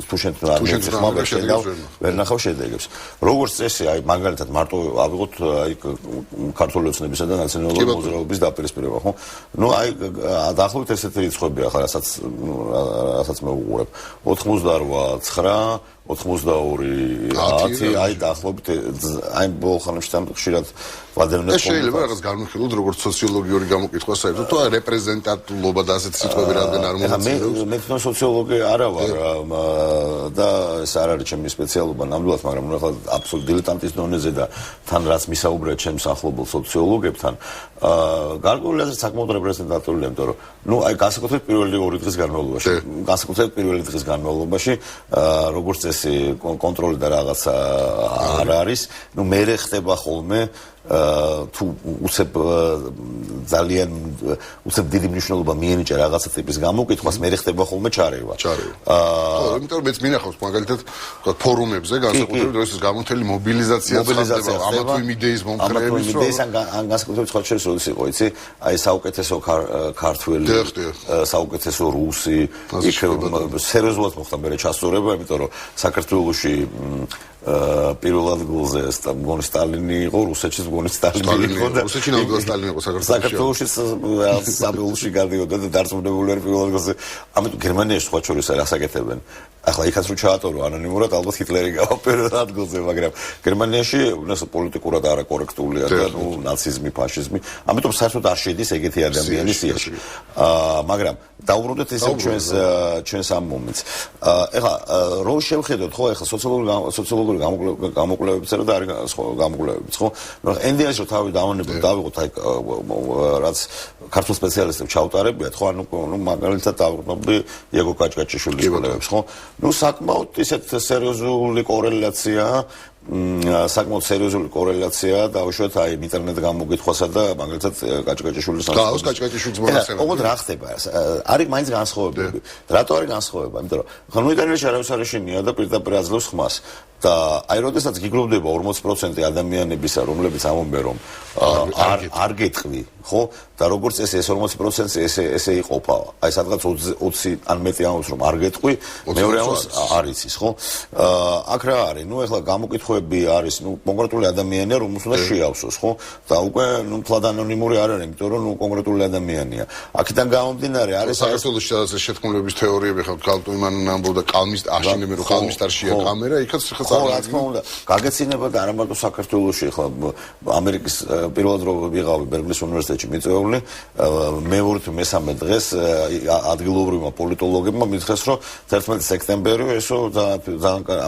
თუ შენ არ მეხმა ვერ ხედავ ვერ ნახავ შედეგებს როგორც წესი აი მაგალითად მარტო ავიღოთ აი ქართული ოცნებისა და ნაციონალური მოძრაობის დაპირისპირება ხო ნუ აი დაახლოებით ესეთი რიცხვებია ხა რასაც მე ვუყურებ 88 9 82 აი დაახლოებით აი ბოლხანებში там ხშირად ვადევნებ შეიძლება რაღაც განვიხილოთ როგორც სოციოლოგიური გამოკითხვა საერთოდ თუ რეპრეზენტატულობა და ასეთი სიტყვები რადგან არ მომწონს მე თვითონ სოციოლოგი არა ვარ და ეს არ არის ჩემი სპეციალობა ნამდვილად მაგრამ ახლა აბსოლუტ დილეტანტის დონეზე და თან რაც მისაუბრეთ ჩემს ახლობელ სოციოლოგებთან გარკვეული აზრით საკმაოდ რეპრეზენტატულია იმიტომ რომ ნუ აი განსაკუთრებით პირველი 2 დღის განმავლობაში როგორც წესი კონტროლი და რაღაცა არ არის ნუ მე ხდება ხოლმე თუ უცებ ძალიან უცებ დიდი მნიშვნელობა მიენიჭა რაღაცა ტიპის გამოკითხვას, მე ხდება ხოლმე ჩარევა. ხო, იმიტომ რომ მეც მინახავს მაგალითად ფორუმებზე განსაკუთრებით როდესაც გამონთელი მობილიზაცია ხდება, ამა თუ იმ იდეის მომხრეების რომ ან განსაკუთრებით სხვა შეიძლება როდის იყო, იცი? აი საუკეთესო ქართველი, საუკეთესო რუსი, იქ სერიოზულად მოხდა მე ჩასწორება, იმიტომ რომ საქართველოში პირველ ადგილზე მგონი სტალინი იყო, რუსეთშიც მგონი სტალინი იყო და რუსეთში ნამდვილად სტალინი იყო საქართველოში საბელში გადიოდა და დარწმუნებული ვარ პირველ ადგილზე. ამიტომ გერმანიაში სხვა შორის არ ასაკეთებენ. ახლა იქაც რო ჩაატორო ანონიმურად ალბათ ჰიტლერი გავა პირველ ადგილზე, მაგრამ გერმანიაში უბრალოდ პოლიტიკურად არაკორექტულია და ნაციზმი, ფაშიზმი. ამიტომ საერთოდ არ შედის ეგეთი ადამიანის სიაში. მაგრამ დაუბრუნდეთ ესე ჩვენს ამ მომენტს. ეხლა რო შევხედოთ ხო ეხლა სოციოლოგიური გამოკვლევებისა და არის სხვა გამოკვლევებიც ხო? ენდიაში რო თავი დავიღოთ აი რაც ქართულ სპეციალისტებს ჩაუტარებიათ ხო? ანუ მაგალითად დავიღოთ იაგო კაჭკაჭიშვილის კვლევებს ხო? ნუ საკმაოდ ისეთ სერიოზული კორელაცია დავუშვათ აი ინტერნეტ გამოკითხვასა და მაგალითად კაჭკაჭიშვილის გავს კაჭკაჭიშვილის მონაცემები. ოღონდ რა ხდება? არის მაინც განსხვავებები. რატო არის განსხვავება? იმიტომ რომ ხანუ ინტერნეტში არავის არ ეშინია და პირდაპირ აძლევს ხმას. და აი როდესაც გიგროვდება 40% ადამიანებისა, რომლებიც ამბობენ რომ არ გეტყვი, ხო? და როგორც ეს 40% ესე იყოფა. აი სადღაც 20 ან მეტი ამბობს რომ არ გეტყვი, მეორე ამბობს არ იცის, ხო? აქ რა არის? ნუ ეხლა გამოკითხვები არის, ნუ კონკრეტული ადამიანია, რომელს უნდა შეავსოს, ხო? და უკვე ნუ თლად ანონიმური არ არის, იმიტომ რომ ნუ კონკრეტული ადამიანია. აქედან გამომდინარე არის საქართველოს შეთქმულების თეორიები ხო კალტუიმან ამბობდა კალმისტ აშენებენ რომ კალმისტარშია კამერა, იქაც ხა ხო, რა თქმა უნდა, გაგეცინება და არა მარტო საქართველოში, ხო, ამერიკის პირველად რო ვიღავი ბერკლის უნივერსიტეტში მიწვეული, მეორე თუ მესამე დღეს ადგილობრივმა პოლიტოლოგებმა მითხრეს, რომ 11 სექტემბერი ესო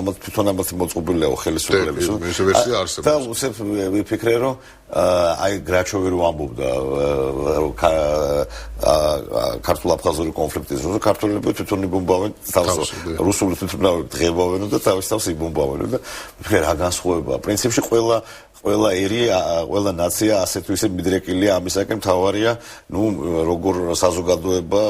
ამათ თვითონ ამათ მოწყობილეო ხელისუფლების. ეს ვერსია არსებობს. და უცებ ვიფიქრე, რომ აი გრაჩოვი რო ამბობდა ქართულ-აფხაზური კონფლიქტის დროს ქართველები თვითონ იბომბავენ თავს რუსული თვითონ დღებავენ და თავის თავს იბომბავენ და ვიფიქრე რა განსხვავებაა პრინციპში ყველა ერი ყველა ნაცია ასეთ ისე მიდრეკილია ამისაკენ თავარია ნუ როგორ საზოგადოება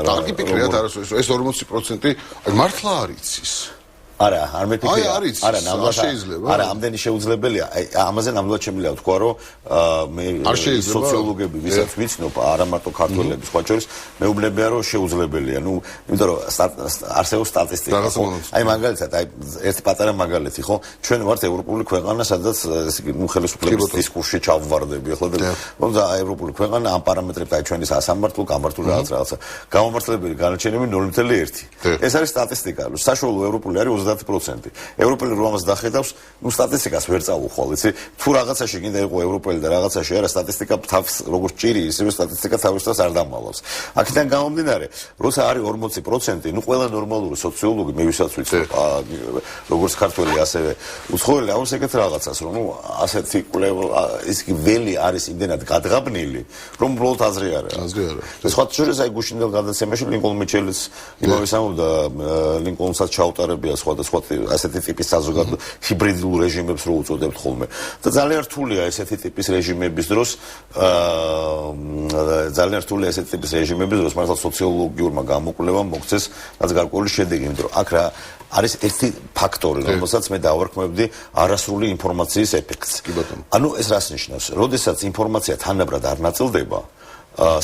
კარგი ფიქრია ეს 40% მართლა არ იცის არა, არ მეფიქრია. არა, ნამდვილად შეიძლება. არა, ამდენი შეუძლებელია. აი, ამაზე ნამდვილად შემიძლია ვთქვა, რომ მე სოციოლოგები, ვისაც ვიცნობ, არა მარტო ქართველები, სხვა შორის, მეუბნებიან, რომ შეუძლებელია. ნუ, იმიტომ რომ არსებობს სტატისტიკა. აი, მაგალითად, აი, ერთი პატარა მაგალითი, ხო? ჩვენ ვართ ევროპული ქვეყანა, სადაც ესე იგი, ნუ ხელისუფლების დისკურსში ჩავვარდები, ხო? და ევროპული ქვეყანა ამ პარამეტრებს აი ჩვენი სასამართლო, გამართული რაღაცა. გამომართლებელი განაჩენები 0.1. ეს არის სტატისტიკა. საშუალო ევროპული არის 30%. ევროპელი რომ ამას დახედავს, ნუ სტატისტიკას ვერ წავუხვალ, იცი? თუ რაღაცაში გინდა იყო ევროპელი და რაღაცაში არა, სტატისტიკა თავს როგორც ჭირი, ისევე სტატისტიკა თავის თავს არ დამალავს. აქედან გამომდინარე, როცა არის 40%, ნუ ყველა ნორმალური სოციოლოგი, მე ვისაც ვიცნობ, როგორც ქართველი, ასევე უცხოელი, ამას ეგეთ რაღაცას, რომ ნუ ასეთი კვლევა, ის კი ველი არის იმდენად გადღაბნილი, რომ უბრალოდ აზრი არა. სხვა შორის აი გუშინდელ გადაცემაში ლინკოლნ მიჩელის იმავეს ამბობდა, ლინკოლნსაც ჩაუტარებია სხვადასხვა ასეთი ტიპის საზოგადო ჰიბრიდულ რეჟიმებს რო უწოდებთ ხოლმე. და ძალიან რთულია ესეთი ტიპის რეჟიმების დროს მართლა სოციოლოგიურმა გამოკვლევამ მოგცეს რაც გარკვეული შედეგი, იმიტომ რომ აქ რა არის ერთი ფაქტორი, რომელსაც მე დავარქმევდი არასრული ინფორმაციის ეფექტს. ანუ ეს რას ნიშნავს? როდესაც ინფორმაცია თანაბრად არ ნაწილდება,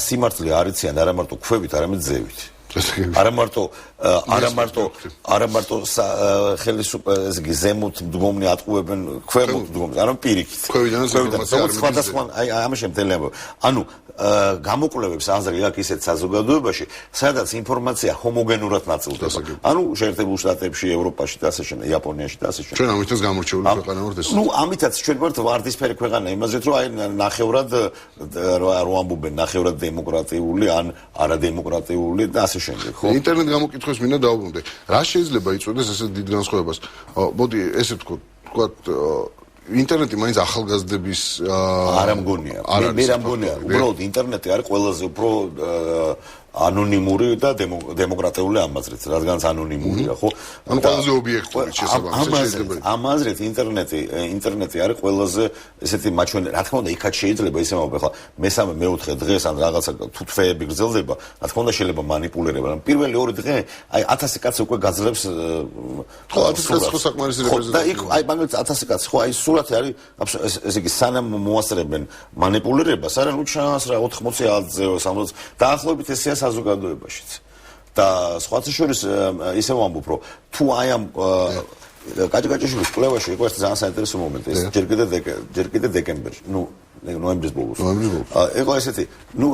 სიმართლე არ იციან არა მარტო ქვევით, არამედ ზევით. არა მარტო ხელისუფლების ზემოთ მდგომნი ატყუებენ ქვემოთ მდგომნს, არამედ პირიქით. სხვადასხვა აი ამაში მთელი ანუ გამოკვლევებს აზრი აქვს ისეთ საზოგადოებაში, სადაც ინფორმაცია ჰომოგენურად ნაწილდება. ანუ შეერთებულ შტატებში, ევროპაში და ასე შემდეგ, იაპონიაში და ასე შემდეგ. ჩვენ ამითაც გამორჩეული ქვეყანა ვართ ეს. ნუ ამითაც ჩვენ ვართ ვარდისფერი ქვეყანა იმაზეც, რომ აი ნახევრად რო ამბობენ, ნახევრად დემოკრატიული ან არადემოკრატიული და ასე შემდეგ, ხო? ინტერნეტ გამოკითხვის მინდა დავუბრუნდე. რა შეიძლება იწვევდეს ესეთ დიდ განსხვავებას? მოდი ესე ვთქვათ, ინტერნეტი მაინც ახალგაზრდების არ ამგონია. მე არ ამგონია. უბრალოდ ინტერნეტი არის ყველაზე უფრო ანონიმური და დემოკრატიული ამაზრით, რადგანაც ანონიმურია, ხო? ანუ ყველაზე ობიექტური შესაბამისად. ამაზრით ინტერნეტი არის ყველაზე ესეთი მაჩვენებელი. რა თქმა უნდა, იქაც შეიძლება ისე მოვიდა, ხო? მესამე, მეოთხე დღეს ან რაღაცა თუ თვეები გრძელდება, რა თქმა უნდა შეიძლება манипулირება. პირველი ორი დღე აი 1000 კაცი უკვე გაძლევს ხო 1000 კაცი ხო საკმარისი რეპრეზენტაცია. და იქ აი მაგალითად 1000 კაცი ხო აი სურათი არის ესე იგი სანამ მოასწრებენ манипулირებას, არა ნუ ჩანს რა 80-ზე 60 დაახლოებით ესეა საზოგადოებაშიც. და სხვათა შორის ისე ვამბობ, რომ თუ აი ამ კაჭკაჭიშვილის კვლევაში იყო ეს ძალიან საინტერესო მომენტი, ეს ჯერ კიდე დეკემბერში, ნუ ნოემბრის ბოლოს. იყო ესეთი, ნუ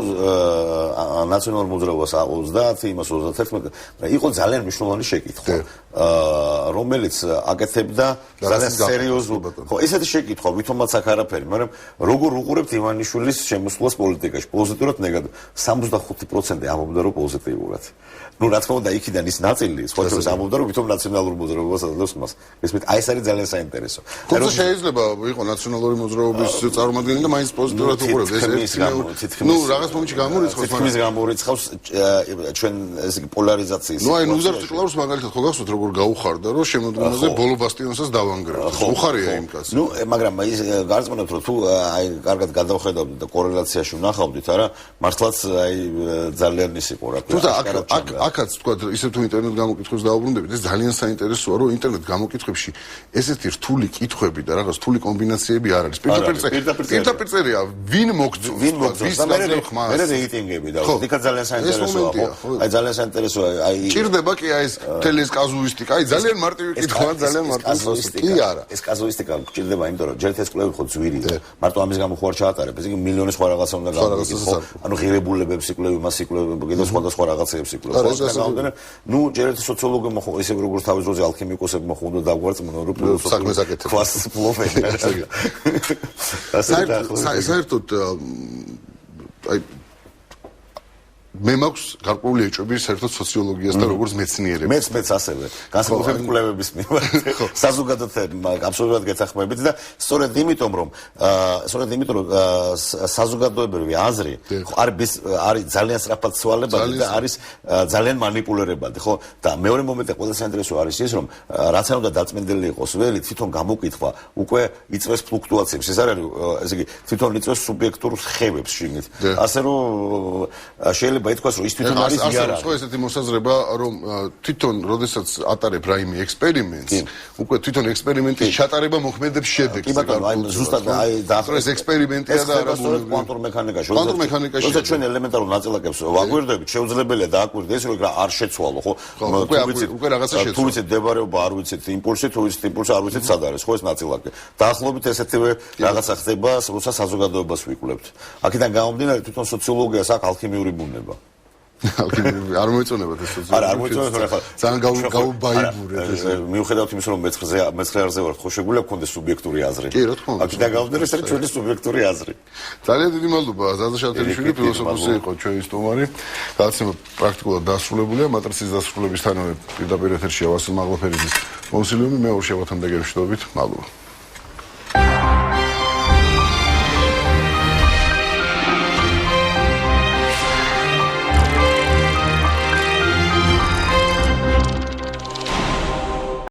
ნაციონალურ მოძრაობას 30, იმას 31, იყო ძალიან მნიშვნელოვანი შეკითხვა, რომელიც აკეთებდა ძალიან სერიოზულ, ხო, ესეთი შეკითხვა, ვითომაც აქ არაფერი, მაგრამ როგორ უყურებთ ივანიშვილის შემოსვლას პოლიტიკაში, პოზიტიურად, ნეგატიურად, 65% ამბობდა რომ პოზიტიურად. ნუ რა თქმა უნდა იქიდან ის ნაწილი, სხვა შორის ამბობდა რომ ვითომ ნაციონალურ მოძრაობას აძლევს მას. ესმით, აი ეს არის ძალიან საინტერესო. თუმცა შეიძლება იყო ნაციონალური მოძრაობის წარმომადგენელი და მაინც პოზიტიურად უყურებდა. ნუ რაღაც მომენტში გამორიცხავს, თითქმის გამორიცხავს ჩვენ ეს პოლარიზაციის. ნუ აი ნუზარ ჭკლავს მაგალითად ხო გახსოვთ როგორ გაუხარდა რომ შემოდგომაზე ბოლო ბასტიონსაც დავანგრევთ. უხარია იმ კაცს. ნუ მაგრამ ის გარწმუნებთ რომ თუ აი კარგად გადავხედავთ და კორელაციაში ვნახავდით, არა, მართლაც აი ძალიან ის იყო რა. თუმცა აქაც თქვა ისე თუ ინტერნეტ გამოკითხვებს დაუბრუნდებით, ეს ძალიან საინტერესოა რომ ინტერნეტ გამოკითხვებში ესეთი რთული კითხვები და რაღაც რთული კომბინაციები არ არის. პირდაპირ წერია ვინ მოგწონს და მე რეიტინგები და იქა ძალიან საინტერესოა ხო? აი ძალიან საინტერესოა აი ჭირდება კი აი ეს მთელი ეს კაზუისტიკა, აი ძალიან მარტივი კითხვაა, ძალიან მარტივი. კი არა. ეს კაზუისტიკა ჭირდება იმიტომ რომ ჯერ ეს კვლევი ხო ძვირია. მარტო ამის გამო ხო არ ჩაატარებ, ესე იგი მილიონი სხვა რაღაცა უნდა გავიგო. ანუ ღირებულებებს იკვლევი, მას იკვლევი, კიდევ სხვადასხვა რაღაცებს იკვლევი. ნუ ჯერ ერთი სოციოლოგებმა ხო ისე როგორც თავის დროზე ალქიმიკოსებმა ხო უნდა დაგვარწმუნონ რომ საქმეს აკეთებს. კლასის ფლოფები. საერთოდ აი მე მაქვს გარკვეული ეჭვები საერთოდ სოციოლოგიას და როგორც მეცნიერებს. მეც ასევე. განსაკუთრებით კვლევების მიმართ. საზოგადოებთ აბსოლუტურად გეთანხმებით და სწორედ იმიტომ რომ საზოგადოებრივი აზრი არის ძალიან სწრაფად ცვალებადი და არის ძალიან манипуლირებადი, ხო? და მეორე მომენტი ყველაზე საინტერესო არის ის რომ რაც არ უნდა დაწმენდელი იყოს ველი თვითონ გამოკითხვა უკვე იწვევს ფლუქტუაციებს. ეს არ არის ესე იგი თვითონ იწვევს სუბიექტურ ხევებს შიგნით. ასე რომ შეიძლება ითქვას რომ ის თვითონ არის იარა. ხო ესეთი მოსაზრება რომ თვითონ როდესაც ატარებ რაიმე ექსპერიმენტს, უკვე თვითონ ექსპერიმენტის ჩატარება მოქმედებს შედეგს. კი ბატონო, აი ზუსტად აი დაახლოებით ეს ექსპერიმენტია და არა კვანტურ მექანიკაში. როცა ჩვენ ელემენტარულ ნაწილაკებს ვაგვირდებით, შეუძლებელია დააკვირდეთ ეს რომ არ შეცვალო, ხო? უკვე რაღაცა შეცვალა. თუ ვიცით დებარეობა, არ ვიცით იმპულსი, თუ ვიცით იმპულსი, არ ვიცით სად არის, ხო ეს ნაწილაკი. დაახლოებით ესეთივე რაღაცა ხდება, როცა საზოგადოებას ვიკვლევთ. აქედან გამომდინარე თვითონ სოციოლოგიას აქვს ალქიმიური ბუნება. არ მოეწონებათ ეს სოციოლოგია. არ მოეწონებათ ახლა. ძალიან გაუბაიბურეთ ეს. მიუხედავად იმისა რომ მეცხრე არზე ვარ, ხო შეგვიძლია გქონდეს სუბიექტური აზრი. კი, რა თქმა უნდა. აქედან გამომდინარე ეს არის ჩვენი სუბიექტური აზრი. ძალიან დიდი მადლობა ზაზა შავთელიშვილი, ფილოსოფოსი იყო ჩვენი სტუმარი. გადაცემა პრაქტიკულად დასრულებულია, მატრიცის დასრულებისთანავე პირდაპირ ეთერშია ვასილ მაღლაფერიძის კონსილიუმი, მე ორ შევათამდე გეშვიდობით. მადლობა.